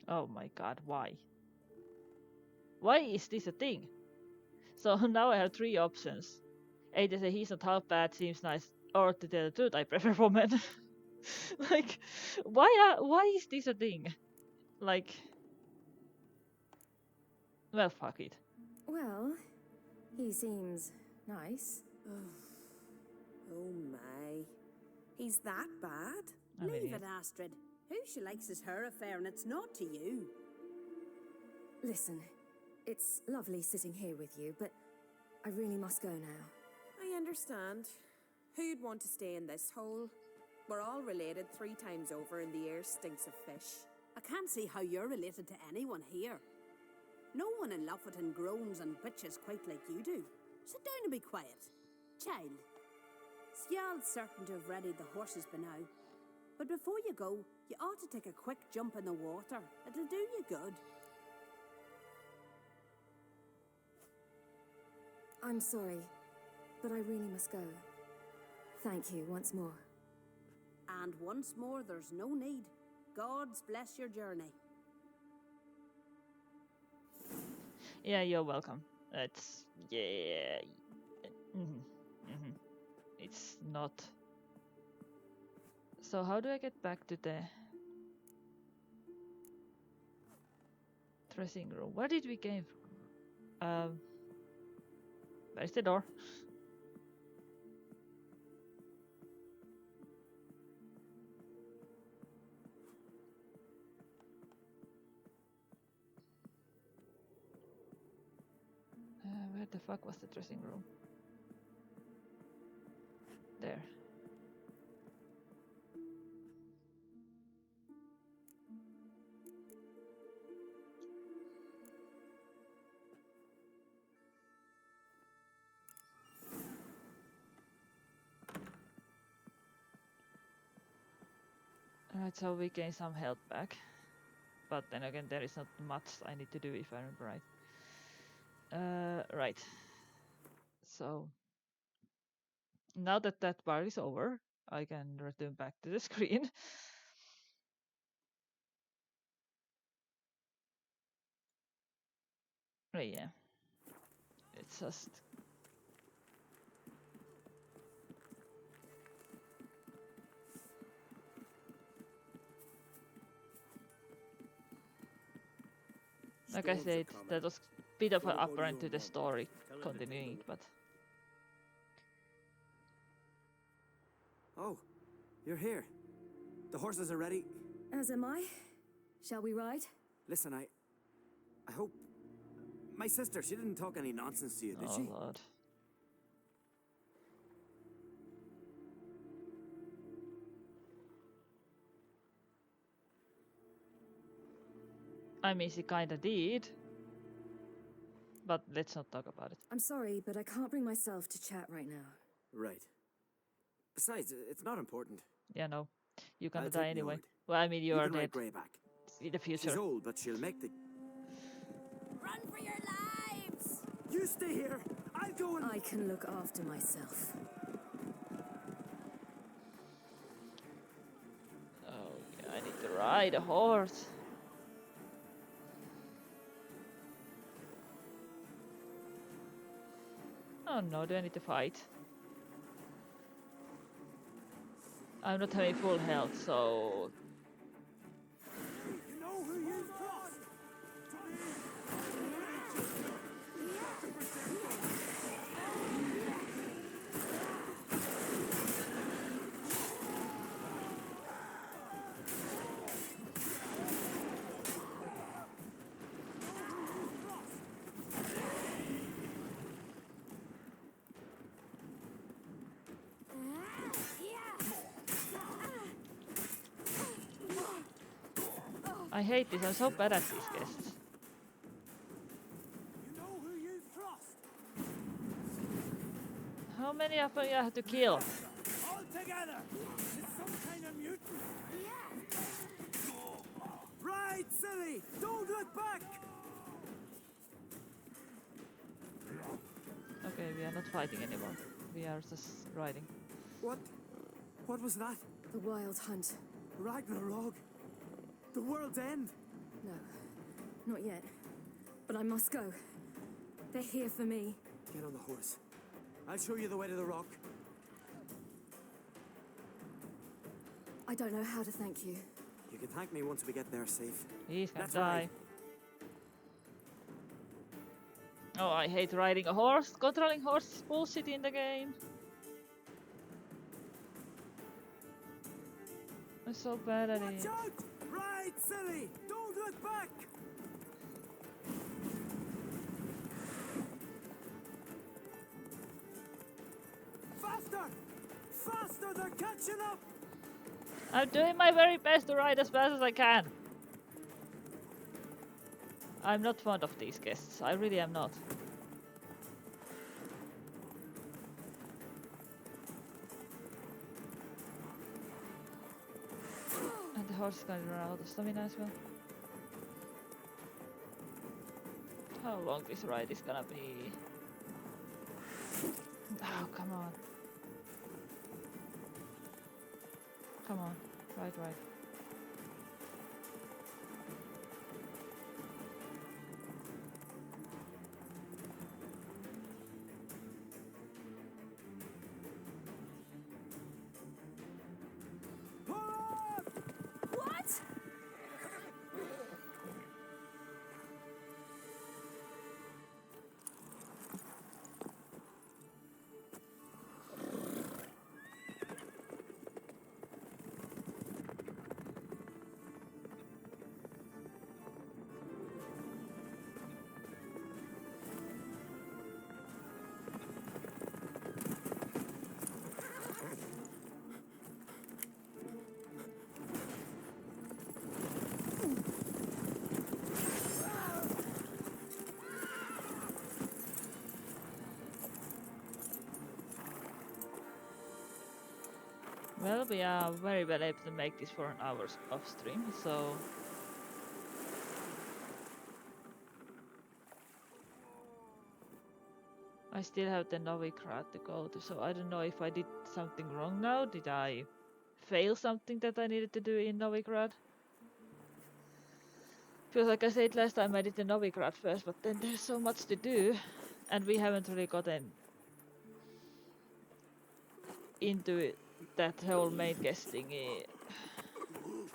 Oh my god, why? Why is this a thing? So now I have three options. Either say he's not half bad, seems nice, or to tell the truth, I prefer women. Like, why is this a thing? Like, well, fuck it. Well, he seems nice. Oh my. He's that bad? Leave it, Astrid. Who she likes is her affair, and it's not to you. Listen, it's lovely sitting here with you, but I really must go now. I understand. Who'd want to stay in this hole? We're all related 3 times over and the air stinks of fish. I can't see how you're related to anyone here. No one in Lofferton groans and bitches quite like you do. Sit down and be quiet. Child, Skjal's certain to have readied the horses by now. But before you go, you ought to take a quick jump in the water. It'll do you good. I'm sorry, but I really must go. Thank you once more. And once more, there's no need. God's bless your journey. Yeah, you're welcome. Yeah. It's not. So how do I get back to the dressing room? Where did we came from? Where's the door? Where the fuck was the dressing room? There. Alright, so we gain some health back. But then again, there is not much I need to do if I remember right. Right. So now that that part is over, I can return back to the screen. Oh yeah. It's just... Like I said, that was a bit of an upright to the story, continuing, but... Oh, you're here. The horses are ready. As am I. Shall we ride? Listen, I hope... My sister, she didn't talk any nonsense to you, did she? Oh, Lord. I mean, she kinda did. But let's not talk about it. I'm sorry, but I can't bring myself to chat right now. Right. Besides, it's not important. Yeah, no. You're gonna I'll die take anyway. Njord. Well, I mean, you You are can dead ride Grey back. in the future. She's old, but she'll make the... Run for your lives! You stay here! I'll go and... I can look after myself. Oh, yeah, I need to ride a horse. Oh no, do I need to fight? I'm not having full health, so... You know who you trust! I hate this, I'm so bad at these quests. You know who you trust! How many of them you have to kill? All together! It's some kind of mutant! Right, silly! Don't look back! Okay, we are not fighting anymore. We are just riding. What? What was that? The Wild Hunt. Ragnarok? The world's end? No, not yet. But I must go. They're here for me. Get on the horse. I'll show you the way to the rock. I don't know how to thank you. You can thank me once we get there safe. He's gonna That's die. right. Oh, I hate riding a horse. Controlling horse is bullshit in the game. I'm so bad at it. Watch out! Right, silly! Don't look back! Faster! Faster! They're catching up! I'm doing my very best to ride as fast as I can. I'm not fond of these guests. I really am not. And the horse is going to run out of stamina as well. How long this ride is gonna be? Oh, come on. Come on. Right. What? Well, we are very well able to make this for an hour of stream, so... I still have the Novigrad to go to, so I don't know if I did something wrong now. Did I fail something that I needed to do in Novigrad? Feels like I said last time I did the Novigrad first, but then there's so much to do, and we haven't really gotten into it, that whole main guest thingy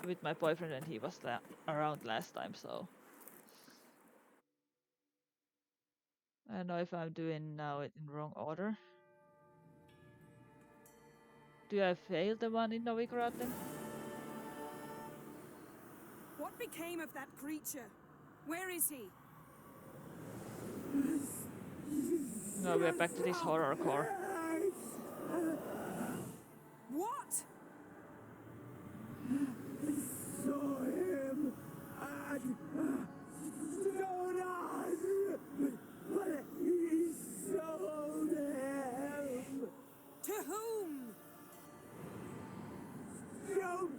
with my boyfriend, and he was around last time, so I don't know if I'm doing now it in wrong order. Do I fail the one in Novigrad then? What became of that creature? Where is he? No, we're back to this horrorcore. What? Saw him at Stonas, but he sold him. To whom? Don't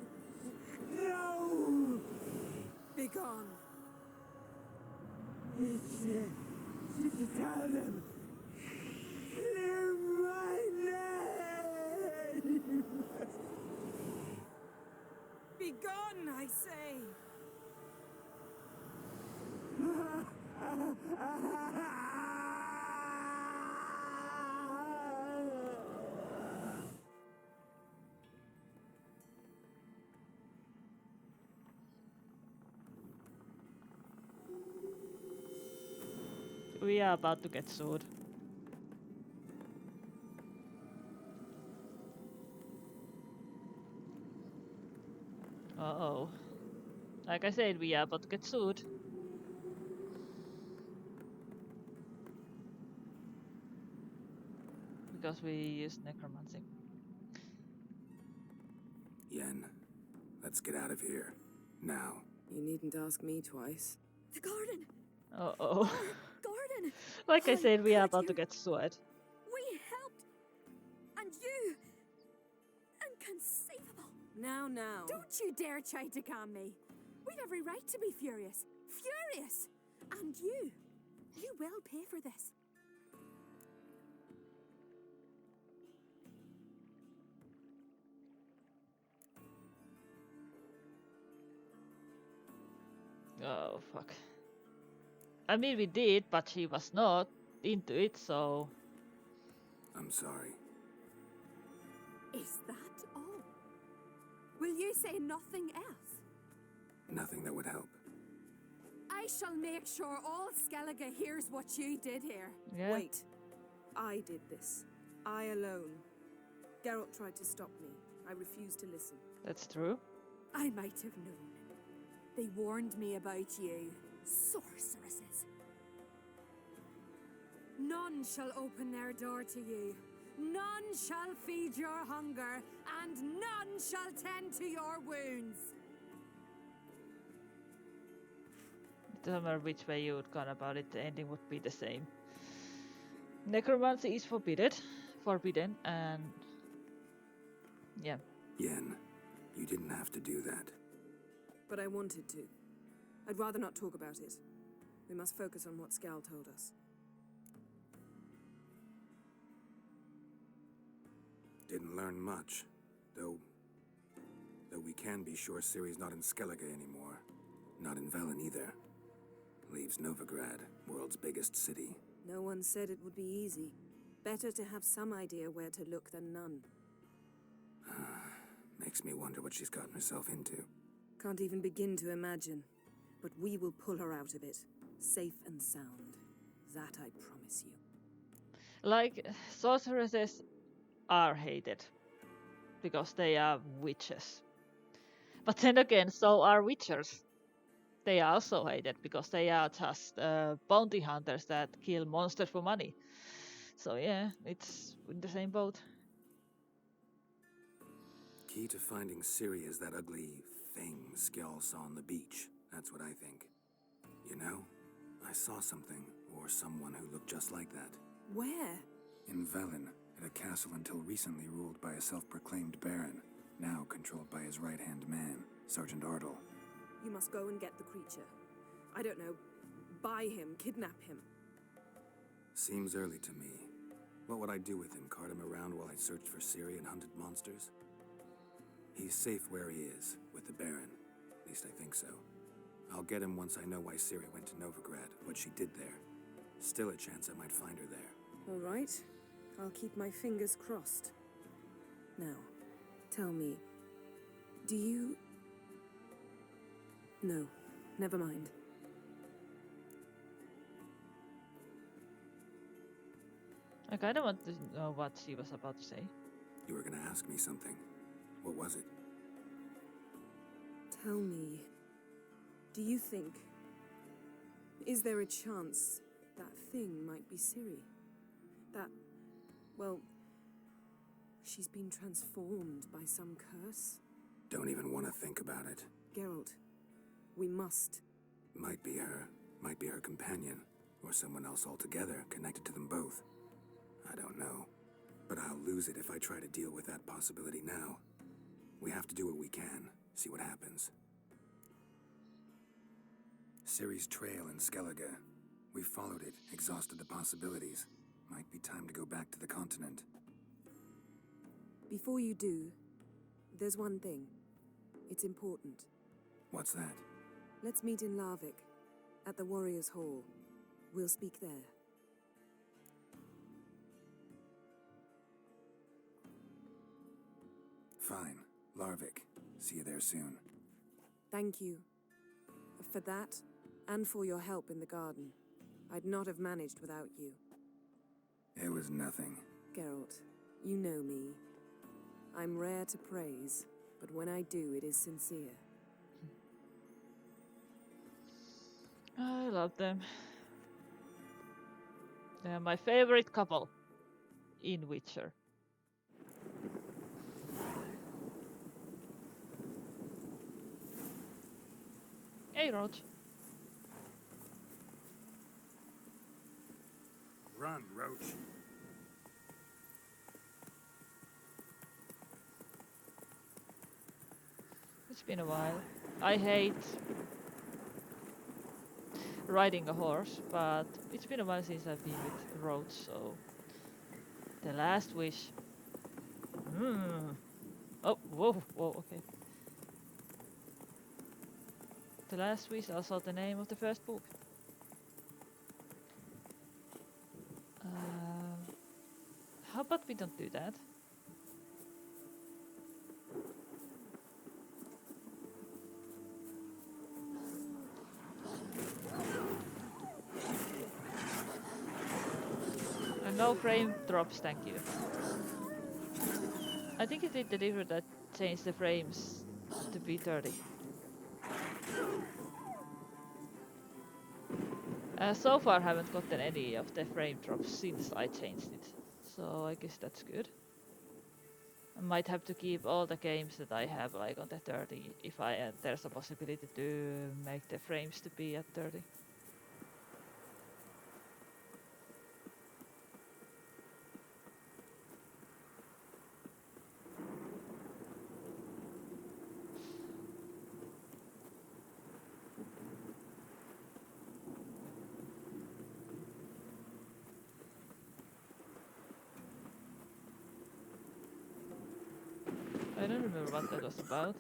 know. Begone. He said to tell them, clear my name. Begone, I say. We are about to get sued. Uh-oh. Like I said, we are about to get sued. Because we used necromancy. Yen, let's get out of here. Now. You needn't ask me twice. The garden! Uh-oh. Garden! Like I said, we are about to get sued. We helped! And you! Inconceivable! Now. Don't you dare try to calm me. We've every right to be furious. Furious! And you will pay for this. Oh, fuck. I mean, we did, but she was not into it, so... I'm sorry. Is that all? Will you say nothing else? Nothing that would help. I shall make sure all Skellige hears what you did here. Yeah. Wait. I did this. I alone. Geralt tried to stop me. I refused to listen. That's true. I might have known. They warned me about you, sorceresses. None shall open their door to you. None shall feed your hunger, and none shall tend to your wounds. It doesn't matter which way you would gone about it, the ending would be the same. Necromancy is forbidden, and yeah. Yen, you didn't have to do that. But I wanted to. I'd rather not talk about it. We must focus on what Skal told us. Didn't learn much, though we can be sure Ciri's not in Skellige anymore. Not in Velen either. Leaves Novigrad, world's biggest city. No one said it would be easy. Better to have some idea where to look than none. Makes me wonder what she's gotten herself into. Can't even begin to imagine. But we will pull her out of it. Safe and sound. That I promise you. Like, sorceresses are hated. Because they are witches. But then again, so are witchers. They are also hated because they are just bounty hunters that kill monsters for money. So yeah, it's in the same boat. Key to finding Ciri is that ugly thing Skell saw on the beach. That's what I think. You know, I saw something, or someone who looked just like that. Where? In Velen, at a castle until recently ruled by a self-proclaimed baron. now controlled by his right-hand man, Sergeant Ardle. You must go and get the creature. I don't know, buy him, kidnap him. Seems early to me. What would I do with him? Cart him around while I searched for Ciri and hunted monsters? He's safe where he is, with the Baron. At least I think so. I'll get him once I know why Ciri went to Novigrad, what she did there. Still a chance I might find her there. All right. I'll keep my fingers crossed. Now, tell me, do you... No, never mind. I kind of want to know what she was about to say. You were gonna ask me something. What was it? Tell me, do you think... Is there a chance that thing might be Ciri? That, well, she's been transformed by some curse? Don't even want to think about it. Geralt, we must. Might be her companion, or someone else altogether connected to them both. I don't know. But I'll lose it if I try to deal with that possibility now. We have to do what we can, see what happens. Ciri's trail in Skellige. We followed it, exhausted the possibilities. Might be time to go back to the continent. Before you do, there's one thing. It's important. What's that? Let's meet in Larvik, at the Warriors' Hall. We'll speak there. Fine. Larvik. See you there soon. Thank you. For that, and for your help in the garden. I'd not have managed without you. It was nothing. Geralt, you know me. I'm rare to praise, but when I do, it is sincere. I love them. They're my favorite couple in Witcher. Hey, Roach. Run, Roach. It's been a while. I hate riding a horse, but it's been a while since I've been with Roach, so... The Last Wish. Oh, whoa, okay. The Last Wish, also the name of the first book. How about we don't do that? And no frame drops, thank you. I think it did deliver that changed the frames to be 30. So far haven't gotten any of the frame drops since I changed it, so I guess that's good. I might have to keep all the games that I have like on the 30 if there's a possibility to make the frames to be at 30. I don't remember what that was about.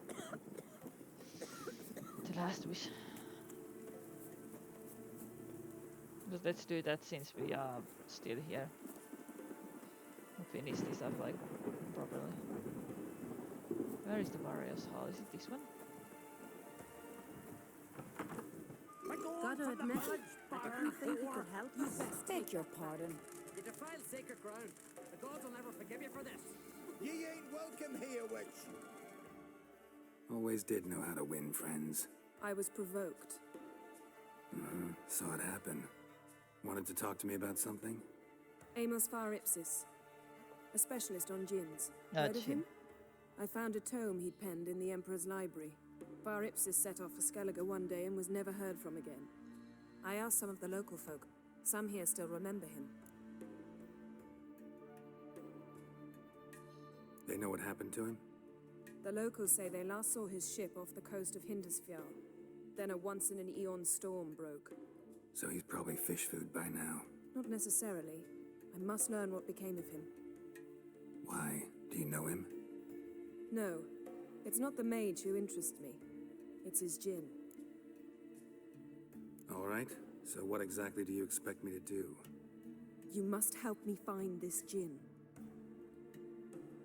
The Last Wish. But let's do that since we are still here. We'll finish this up like properly. Where is the Warriors' Hall? Is it this one? Gotta admit, I didn't think you could help us. Beg your pardon. You defile sacred ground. The gods will never forgive you for this. Ye ain't welcome here, witch. Always did know how to win friends. I was provoked. Saw it happen. Wanted to talk to me about something? Amos Far Ipsis, a specialist on djinns. Ah, Heard of djinn. him? I found a tome he'd penned in the Emperor's library. Far Ipsis set off for Skellige one day and was never heard from again. I asked some of the local folk. Some here still remember him. They know what happened to him? The locals say they last saw his ship off the coast of Hindisfjall. Then a once-in-an-eon storm broke. So he's probably fish food by now. Not necessarily. I must learn what became of him. Why? Do you know him? No, it's not the mage who interests me. It's his djinn. All right. So what exactly do you expect me to do? You must help me find this djinn.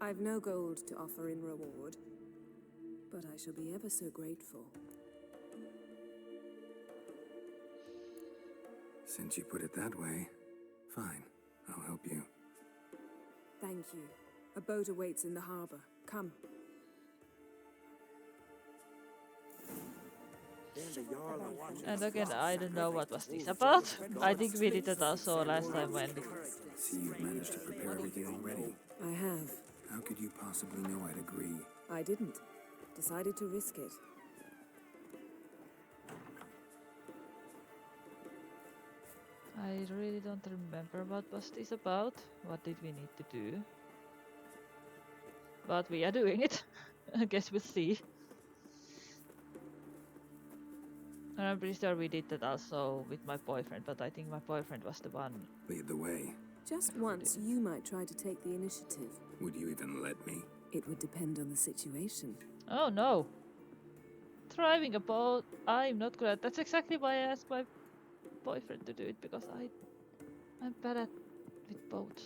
I've no gold to offer in reward, but I shall be ever so grateful. Since you put it that way, fine. I'll help you. Thank you. A boat awaits in the harbor. Come. And again, I don't know what was this about. I think we did it also last time when... See, you've managed to prepare everything already. I have. How could you possibly know I'd agree? I didn't. Decided to risk it. I really don't remember what was this about. What did we need to do? But we are doing it. I guess we'll see. And I'm pretty sure we did that also with my boyfriend, but I think my boyfriend was the one. Lead the way. Just once, you might try to take the initiative. Would you even let me? It would depend on the situation. Oh no! Driving a boat, I'm not good at. That's exactly why I asked my boyfriend to do it, because I'm bad at with boats.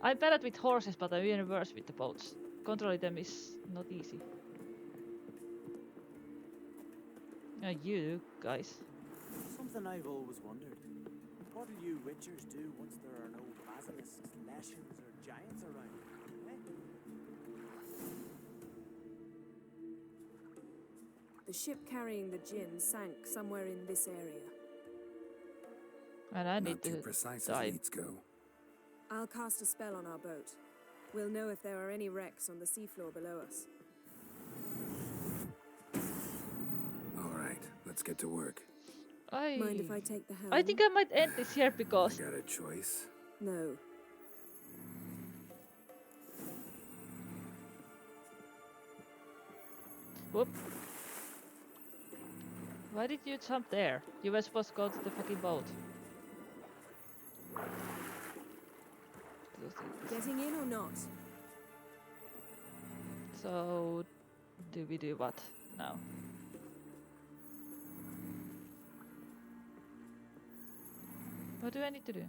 I'm bad at with horses, but I'm even worse with the boats. Controlling them is not easy. You guys. Something I've always wondered. What do you witchers do once there are no basilisks, leshens, or giants around? Eh? The ship carrying the djinn sank somewhere in this area. And I need to Not too precise dive. as leads go. I'll cast a spell on our boat. We'll know if there are any wrecks on the seafloor below us. All right, let's get to work. Mind if I take the helm? I think I might end this here because... I got a choice. No. Whoop. Why did you jump there? You were supposed to go to the fucking boat. Getting in or not? So, do we do what now? What do I need to do?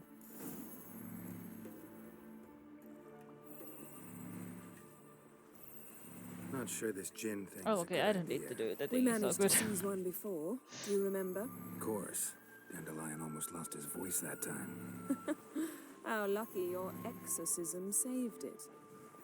Not sure this djinn thing. Oh, okay, I don't need to do that. We managed so good. to seize one before. Do you remember? Of course. Dandelion almost lost his voice that time. How lucky your exorcism saved it.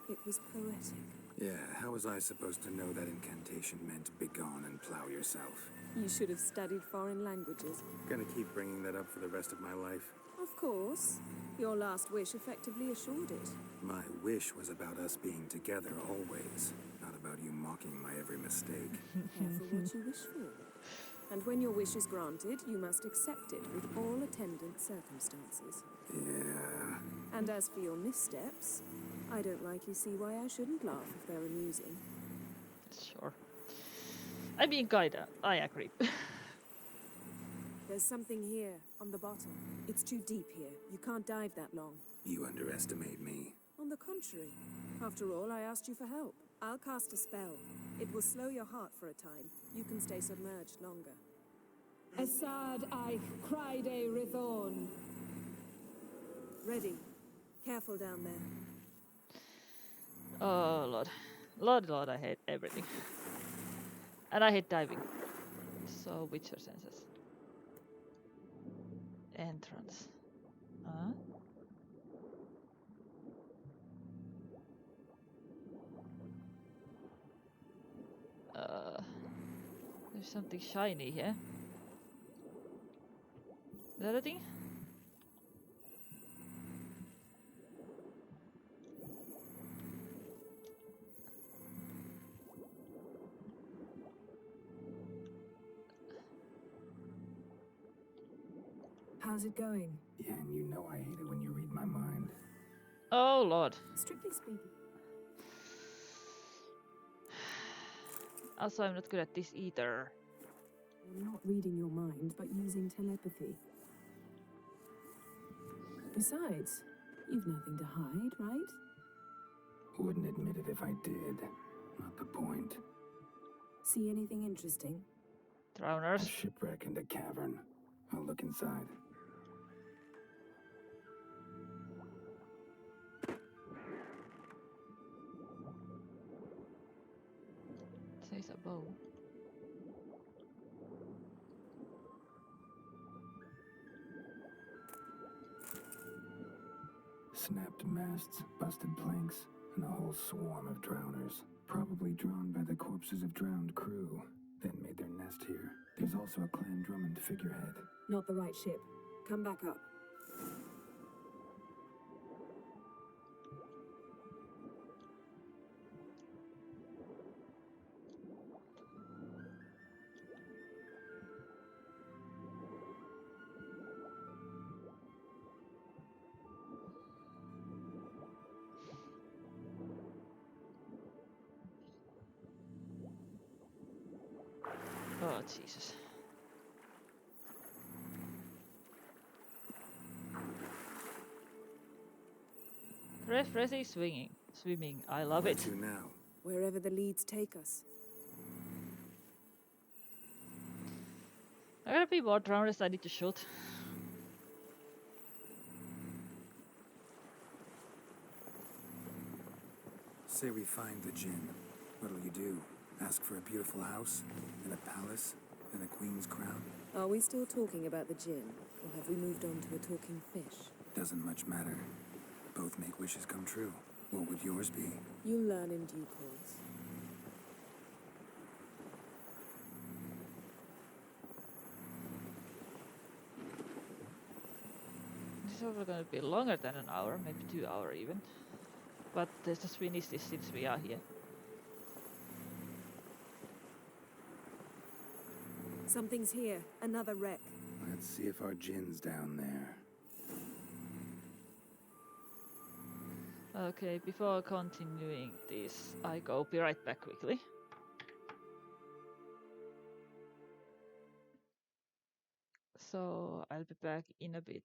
It was poetic. Yeah, how was I supposed to know that incantation meant begone and plow yourself? You should have studied foreign languages. Gonna keep bringing that up for the rest of my life. Of course. Your last wish effectively assured it. My wish was about us being together always, not about you mocking my every mistake. Careful what you wish for. And when your wish is granted, you must accept it with all attendant circumstances. Yeah. And as for your missteps, I don't rightly see why I shouldn't laugh if they're amusing. Sure. I mean, kinda. I agree. There's something here, on the bottom. It's too deep here. You can't dive that long. You underestimate me. On the contrary. After all, I asked you for help. I'll cast a spell. It will slow your heart for a time. You can stay submerged longer. Assad I cried a Rithorn. Ready. Careful down there. Oh, Lord. Lord, I hate everything. And I hate diving. So, Witcher senses. Entrance. Huh? There's something shiny here. Is that a thing? How's it going? Yeah, and you know I hate it when you read my mind. Oh, Lord. Strictly speaking. Also, I'm not good at this either. You're not reading your mind, but using telepathy. Besides, you've nothing to hide, right? Wouldn't admit it if I did. Not the point. See anything interesting? A Drowners. shipwreck and a cavern. I'll look inside. It says a bow. Snapped masts, busted planks, and a whole swarm of drowners. Probably drawn by the corpses of drowned crew, then made their nest here. There's also a Clan Drummond figurehead. Not the right ship. Come back up. Oh, Jesus. Refreshy swinging. Swimming. I love Where it. to now? Wherever the leads take us. There gotta be more drowners I need to shoot. Say we find the Jinn. What'll you do? Ask for a beautiful house? And a palace? And a queen's crown? Are we still talking about the Jinn? Or have we moved on to a talking fish? Doesn't much matter. Both make wishes come true. What would yours be? You'll learn in due course. This is probably gonna be longer than an hour, maybe 2 hours even. But let's just finish this since we are here. Something's here. Another wreck. Let's see if our Jinn's down there. Okay, before continuing this, be right back quickly. So I'll be back in a bit.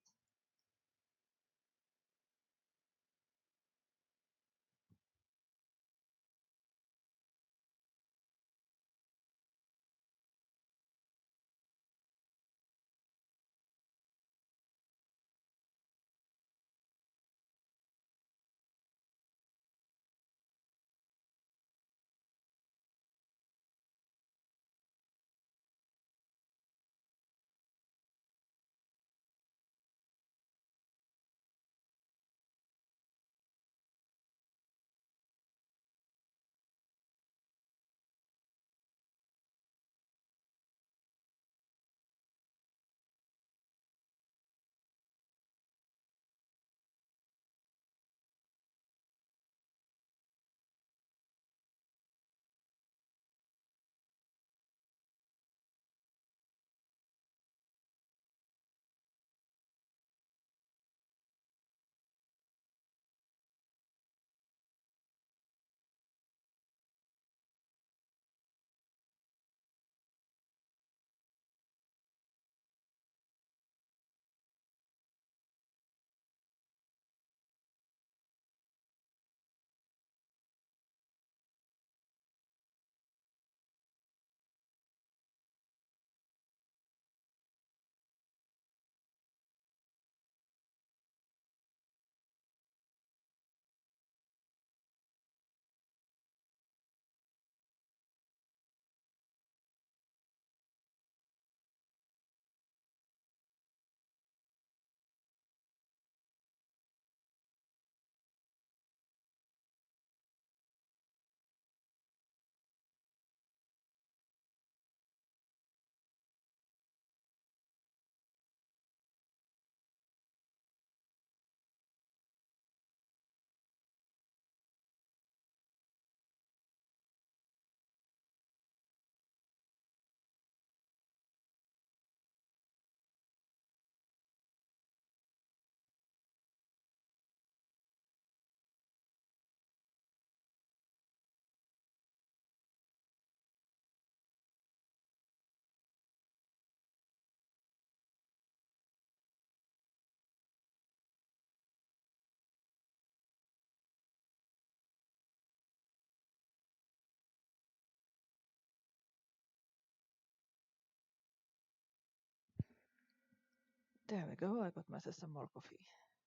There we go. I got myself some more coffee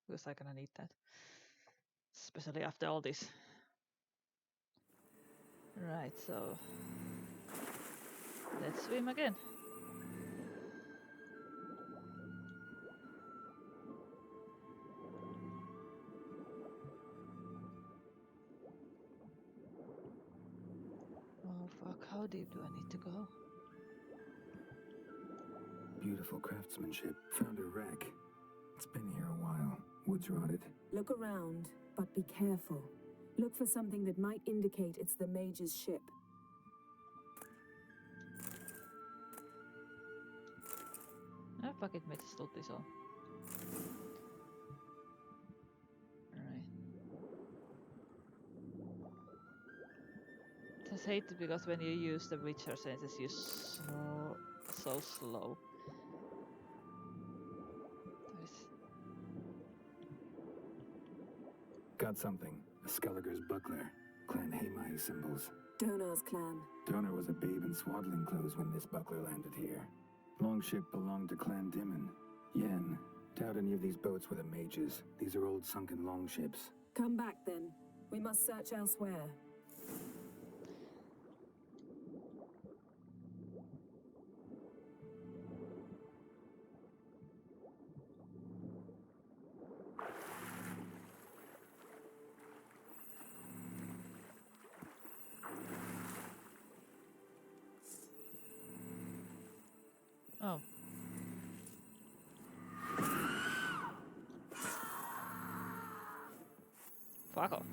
because I'm gonna need that, especially after all this. Right, so let's swim again. Oh fuck, how deep do I need to go? Beautiful craftsmanship. Found a wreck. It's been here a while. Wood's rotted. Look around, but be careful. Look for something that might indicate it's the Mage's ship. Ah, fuck it, let's stop this all. Alright. Just hate it because when you use the Witcher senses, you're so slow. Got something. A Skellige's buckler. Clan Hamai symbols. Donar's clan. Donar was a babe in swaddling clothes when this buckler landed here. Longship belonged to Clan Dimon. Yen. Doubt any of these boats were the mages. These are old sunken longships. Come back then. We must search elsewhere. Oh. Fuck off.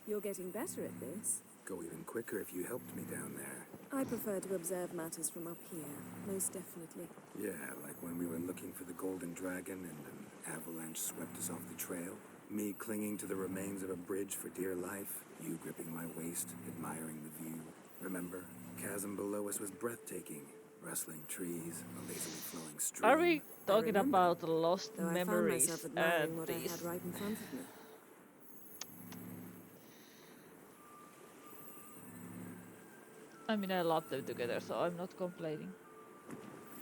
You're getting better at this. Go even quicker if you helped me down there. I prefer to observe matters from up here, most definitely. Yeah, like when we were looking for the Golden Dragon and an avalanche swept us off the trail. Me clinging to the remains of a bridge for dear life. You gripping my waist, admiring the view. Remember? Chasm below us was breathtaking. Rustling trees, a lazily flowing stream. Are we talking about lost Though memories I found myself admiring what I these? had right in front of me. I mean, I love them together, so I'm not complaining.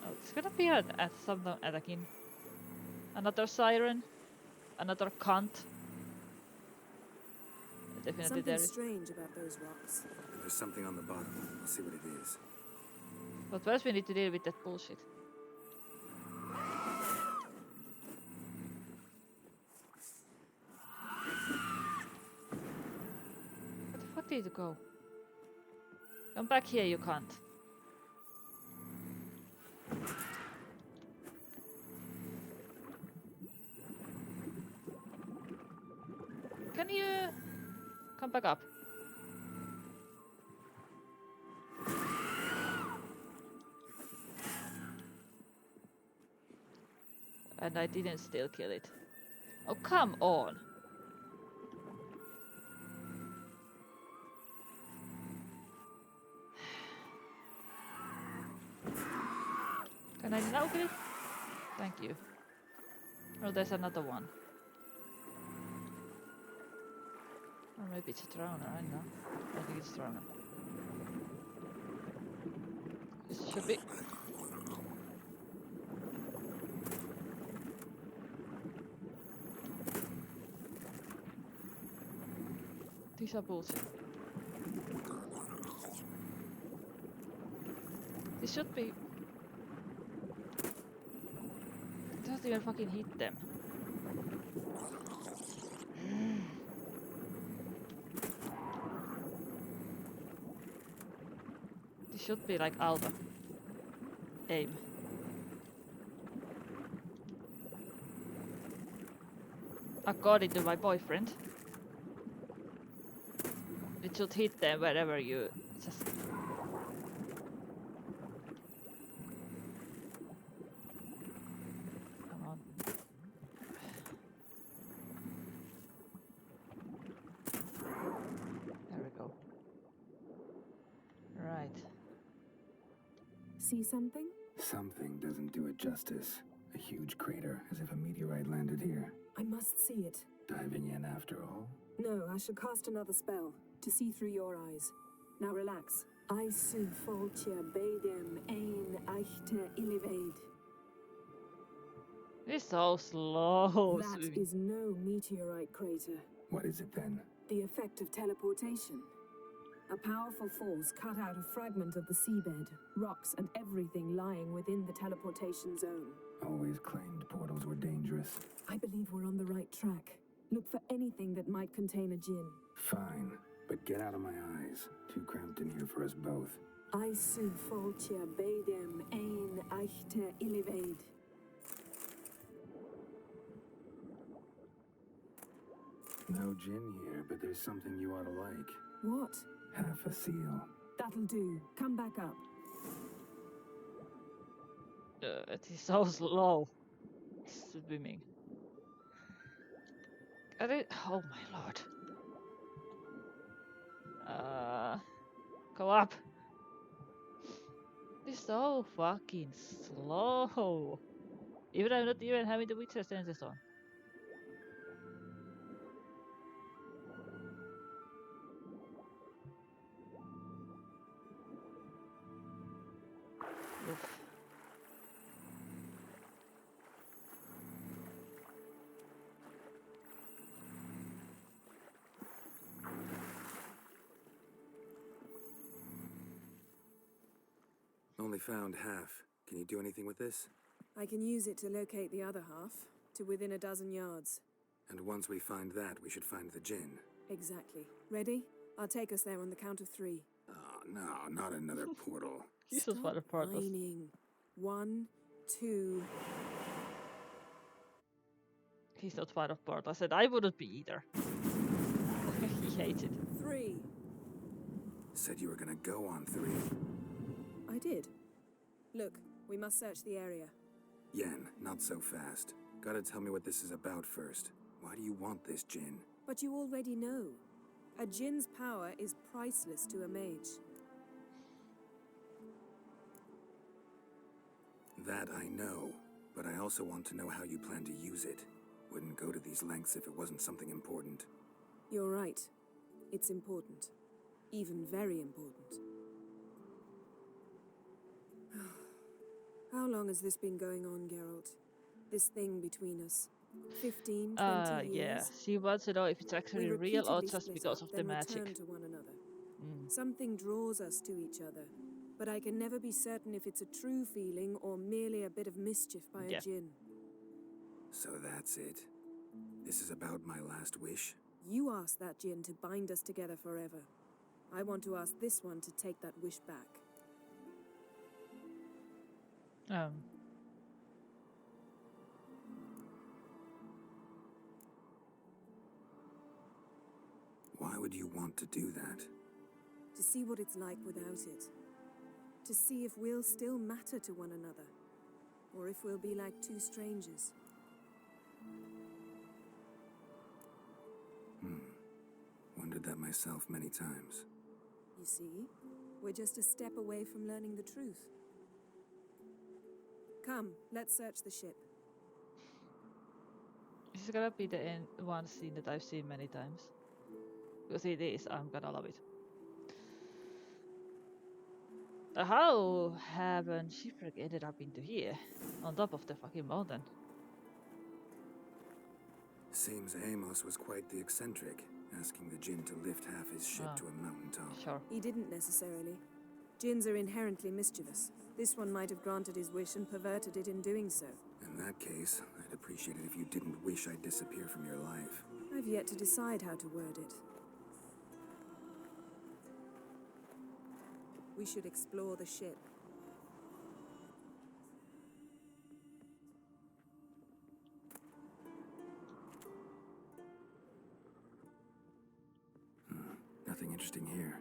Oh, it's gonna be at some attacking. Another siren, another cunt. Definitely Something there is. strange about those rocks. There's something on the bottom. I'll see what it is. But first we need to deal with that bullshit. Where the fuck did you go? Come back here, you can't. Can you come back up? And I didn't still kill it. Oh, come on! Can I now kill it? Thank you. Oh, there's another one. Or maybe it's a drowner, I don't know. I think it's a drowner. This should be... These are bullshit. This should be... It doesn't even fucking hit them. This should be like out of aim. According to my boyfriend, it should hit them wherever you just... Come on. There we go. Right. See something? Something doesn't do it justice. A huge crater, as if a meteorite landed here. I must see it. Diving in after all? No, I should cast another spell to see through your eyes. Now relax. I su foltia bedem ein eichte illivaid. It's so slow. That swimming. is no meteorite crater. What is it then? The effect of teleportation. A powerful force cut out a fragment of the seabed, rocks and everything lying within the teleportation zone. Always claimed portals were dangerous. I believe we're on the right track. Look for anything that might contain a djinn. Fine, but get out of my eyes. Too cramped in here for us both. I su foltia bedem ein eichte illivaid. No gin here, but there's something you ought to like. What? Half a seal. That'll do. Come back up. It is so slow. Swimming. Oh my lord. Go up. It's so fucking slow. Even I'm not even having the Witcher senses on. Oof. Only found half. Can you do anything with this? I can use it to locate the other half, to within a dozen yards. And once we find that, we should find the gin. Exactly. Ready? I'll take us there on the count of 3. Oh, no, not another portal. He's so far apart. Whining. 1, 2. He's not far apart. I said I wouldn't be either. He hates it. 3. Said you were gonna go on 3. I did. Look, we must search the area. Yen, not so fast. Gotta tell me what this is about first. Why do you want this gin? But you already know. A djinn's power is priceless to a mage. That I know, but I also want to know how you plan to use it. Wouldn't go to these lengths if it wasn't something important. You're right. It's important. Even very important. How long has this been going on, Geralt? This thing between us? 15, 20 years? Yeah. She wants to know if it's actually real or just split because up, of the then magic. return to one another. Something draws us to each other, but I can never be certain if it's a true feeling or merely a bit of mischief by a djinn. So that's it. This is about my last wish? You asked that djinn to bind us together forever. I want to ask this one to take that wish back. Why would you want to do that? To see what it's like without it. To see if we'll still matter to one another. Or if we'll be like two strangers. Wondered that myself many times. You see, we're just a step away from learning the truth. Come, let's search the ship. This is gonna be the one scene that I've seen many times. Because it is, I'm gonna love it. How haven't shipwreck ended up into here? On top of the fucking mountain. Seems Amos was quite the eccentric, asking the djinn to lift half his ship to a mountaintop. Sure. He didn't necessarily. Djinns are inherently mischievous. This one might have granted his wish and perverted it in doing so. In that case, I'd appreciate it if you didn't wish I'd disappear from your life. I've yet to decide how to word it. We should explore the ship. Nothing interesting here.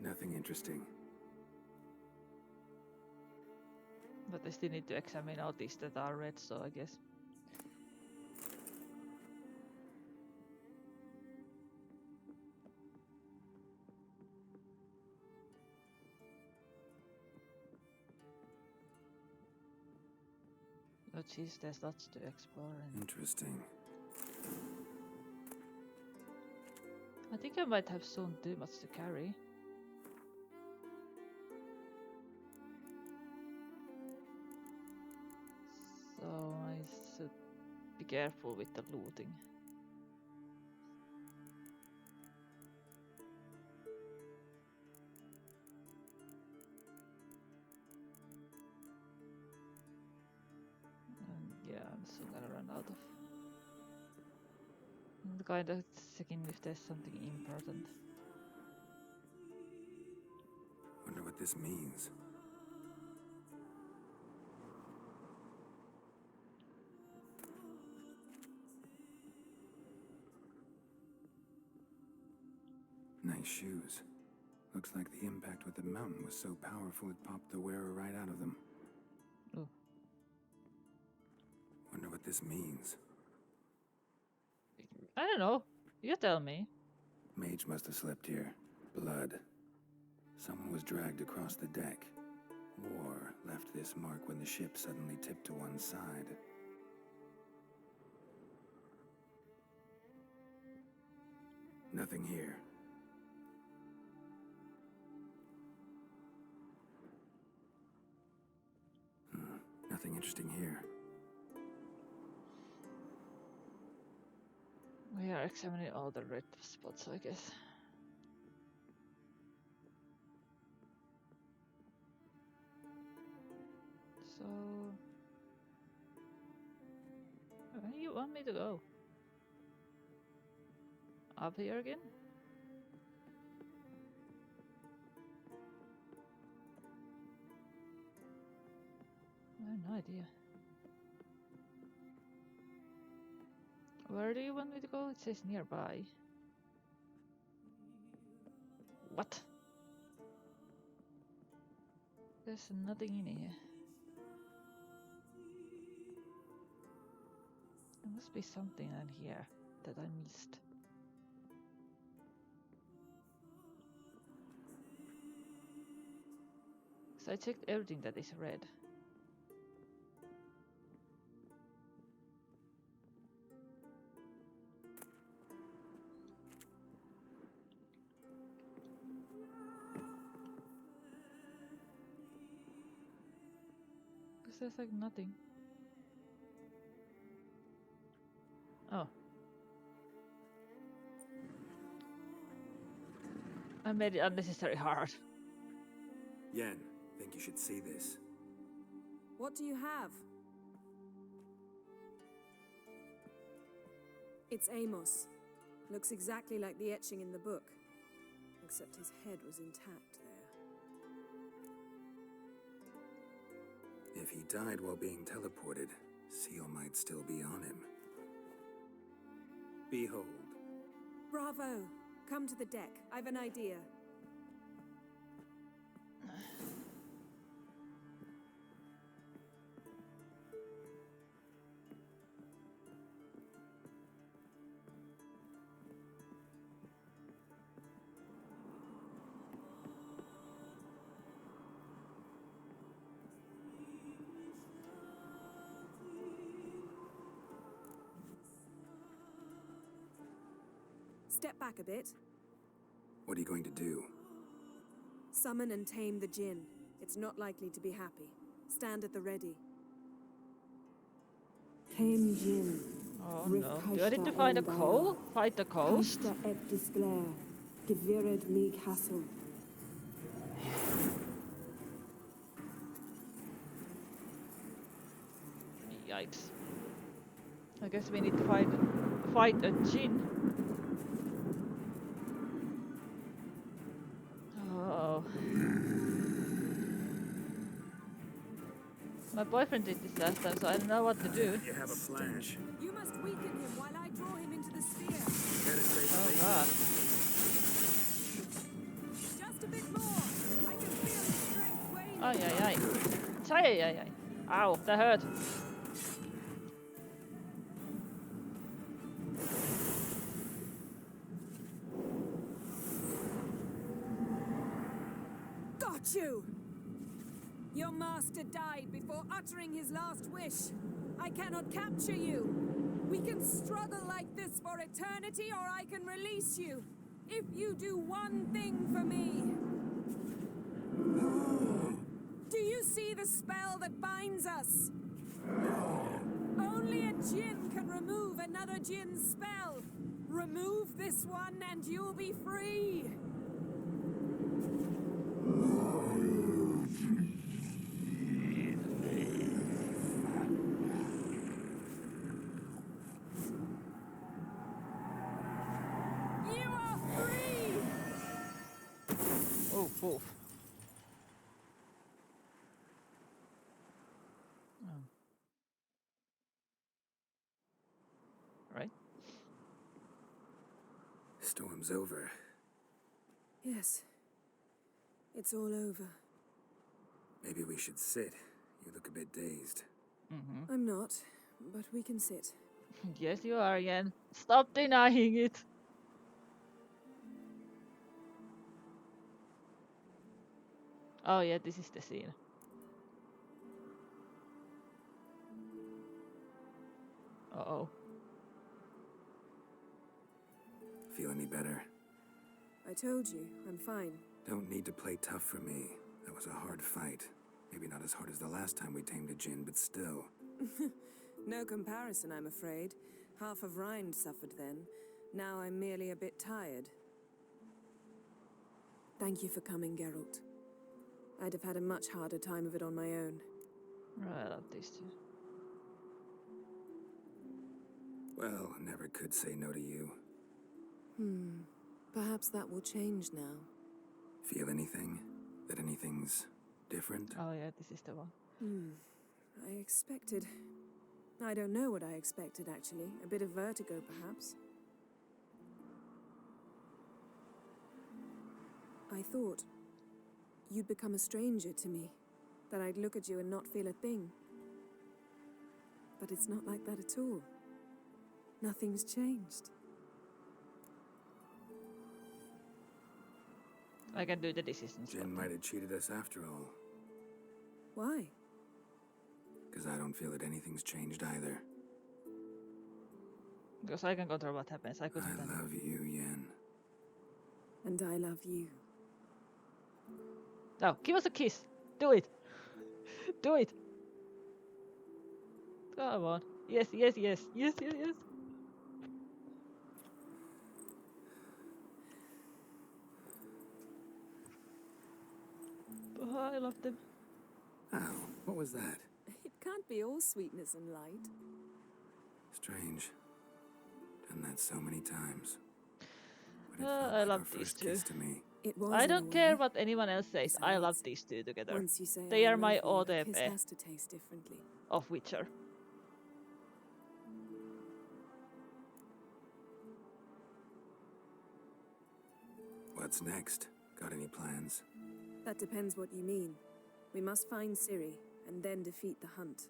Nothing interesting. But I still need to examine all these that are red, so I guess. Oh jeez, there's lots to explore. And Interesting. I think I might have soon too much to carry. So I should be careful with the looting. And yeah, I'm soon gonna run out of. I'm kind of checking if there's something important. Wonder what this means. Nice shoes. Looks like the impact with the mountain was so powerful it popped the wearer right out of them. Ooh. Wonder what this means. I don't know. You tell me. Mage must have slept here. Blood. Someone was dragged across the deck. War left this mark when the ship suddenly tipped to one side. Nothing here. Nothing interesting here. We are examining all the red spots, I guess. So, where you want me to go? Up here again? I have no idea. Where do you want me to go? It says nearby. What? There's nothing in here. There must be something in here that I missed. So I checked everything that is red. Because there's like nothing. Oh. I made it unnecessarily hard. Yen, think you should see this. What do you have? It's Amos. Looks exactly like the etching in the book. Except his head was intact there. If he died while being teleported, Seal might still be on him. Behold. Bravo! Come to the deck. I've an idea. Step back a bit. What are you going to do? Summon and tame the djinn. It's not likely to be happy. Stand at the ready. Tame djinn. Oh no. Do I need to find a coal? Fight the coast? Yikes. I guess we need to fight a djinn. Oh. My boyfriend did this last time, so I don't know what to do. You have a flash. You must weaken him while I draw him into the sphere. Oh god. Just a bit more. I can feel his strength waning. Ay ay ay. Ay ay ay. Ow, that hurt. Got you! Your master died before uttering his last wish. I cannot capture you. We can struggle like this for eternity, or I can release you. If you do one thing for me. Do you see the spell that binds us? Only a djinn can remove another djinn's spell. Remove this one and you'll be free. You are free! Oh, oh. Right. Storm's over. Yes. It's all over. Maybe we should sit. You look a bit dazed. I'm not, but we can sit. Yes, you are, Yen. Stop denying it. Oh yeah, this is the scene. Uh-oh. Feel any better? I told you, I'm fine. Don't need to play tough for me. That was a hard fight. Maybe not as hard as the last time we tamed a djinn, but still. No comparison, I'm afraid. Half of Rind suffered then. Now I'm merely a bit tired. Thank you for coming, Geralt. I'd have had a much harder time of it on my own. Right, I love these two. Well, never could say no to you. Perhaps that will change now. Feel anything? That anything's different? Oh yeah, this is the one. I expected... I don't know what I expected, actually. A bit of vertigo, perhaps. I thought you'd become a stranger to me. That I'd look at you and not feel a thing. But it's not like that at all. Nothing's changed. I can do the decisions. Jen might have cheated us after all. Why? Because I don't feel that anything's changed either. Because I can control what happens. I couldn't. I love you, Yen. And I love you. No, give us a kiss. Do it. Do it. Come on. Yes, yes, yes. Yes, yes, yes. Oh, I love them. Ow, what was that? It can't be all sweetness and light. Strange. Done that so many times. But it felt I like love our these first two. kiss to me. It was I in don't a care way. what anyone else says. I love Besides, these two together. Once you say They I are my love you, a kiss ODP has to taste differently. of Witcher. What's next? Got any plans? That depends what you mean. We must find Ciri, and then defeat the hunt.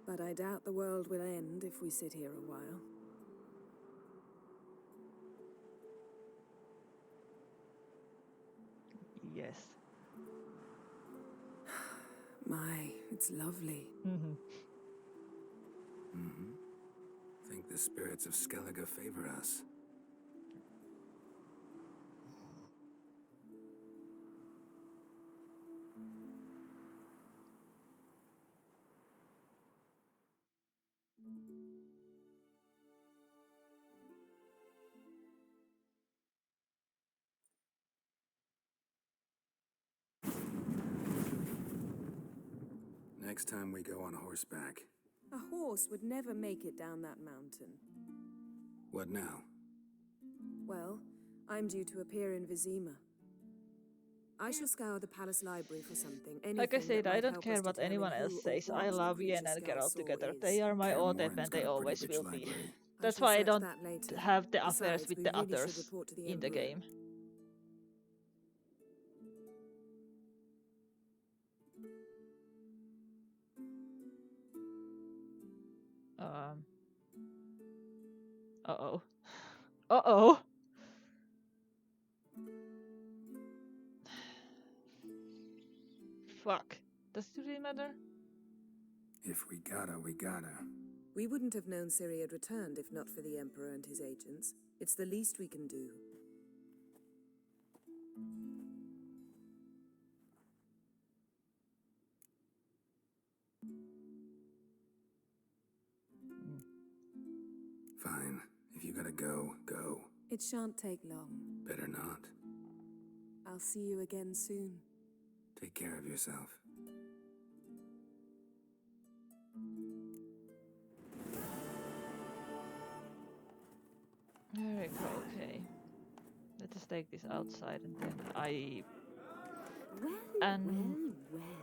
But I doubt the world will end if we sit here a while. Yes. My, it's lovely. Think the spirits of Skellige favor us. Next time we go on horseback. A horse would never make it down that mountain. What now? Well, I'm due to appear in Vizima. I shall scour the palace library for something. Like I Anything said, that I might don't help care us what determine anyone who else or says. I what the love creature Yen and Skel Geralt saw together. is. They are my Kaer ODP Morhen's and they got a pretty always rich will be. library. That's shall why I search don't that later. have the affairs Besides, with we the really should others report to the in the Emperor. game. Uh-oh. Uh-oh. Fuck. Does it really matter? If we gotta, we gotta. We wouldn't have known Ciri had returned if not for the Emperor and his agents. It's the least we can do. Fine. If you gotta go, go. It shan't take long. Better not. I'll see you again soon. Take care of yourself. Very cool, okay. Let us take this outside and then I am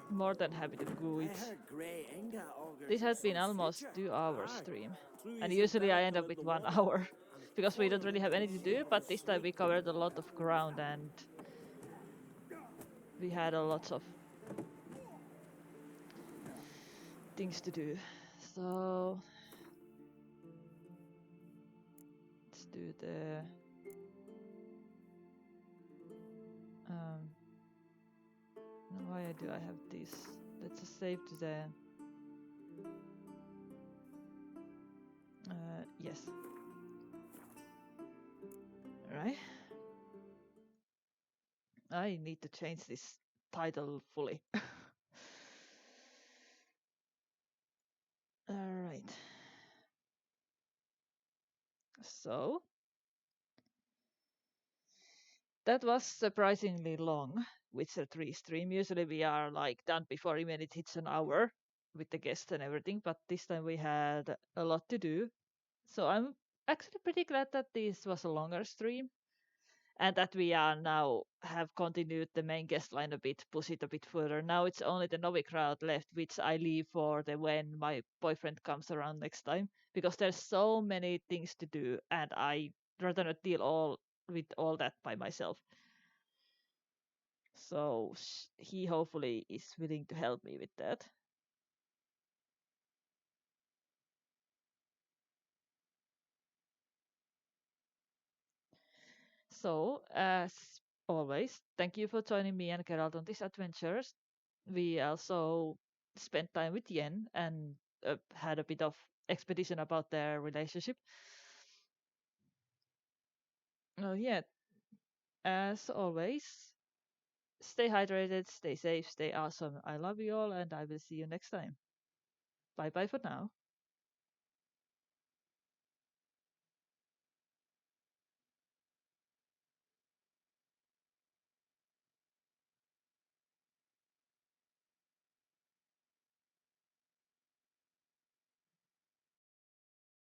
more than happy to do it. This has been almost 2 hours stream. And usually I end up with 1 hour because we don't really have anything to do, but this time we covered a lot of ground and we had a lot of things to do. So let's do the why do I have this? Let's just save to the yes. Right. I need to change this title fully. Alright. So that was surprisingly long Witcher 3 stream. Usually we are like done before even it hits an hour with the guests and everything, but this time we had a lot to do. So I'm actually pretty glad that this was a longer stream and that we are now have continued the main guest line a bit, push it a bit further. Now it's only the Novi crowd left, which I leave for the when my boyfriend comes around next time, because there's so many things to do and I rather not deal all with all that by myself. So he hopefully is willing to help me with that. So, as always, thank you for joining me and Geralt on these adventures. We also spent time with Yen and had a bit of expedition about their relationship. Oh, yeah, as always, stay hydrated, stay safe, stay awesome. I love you all, and I will see you next time. Bye bye for now.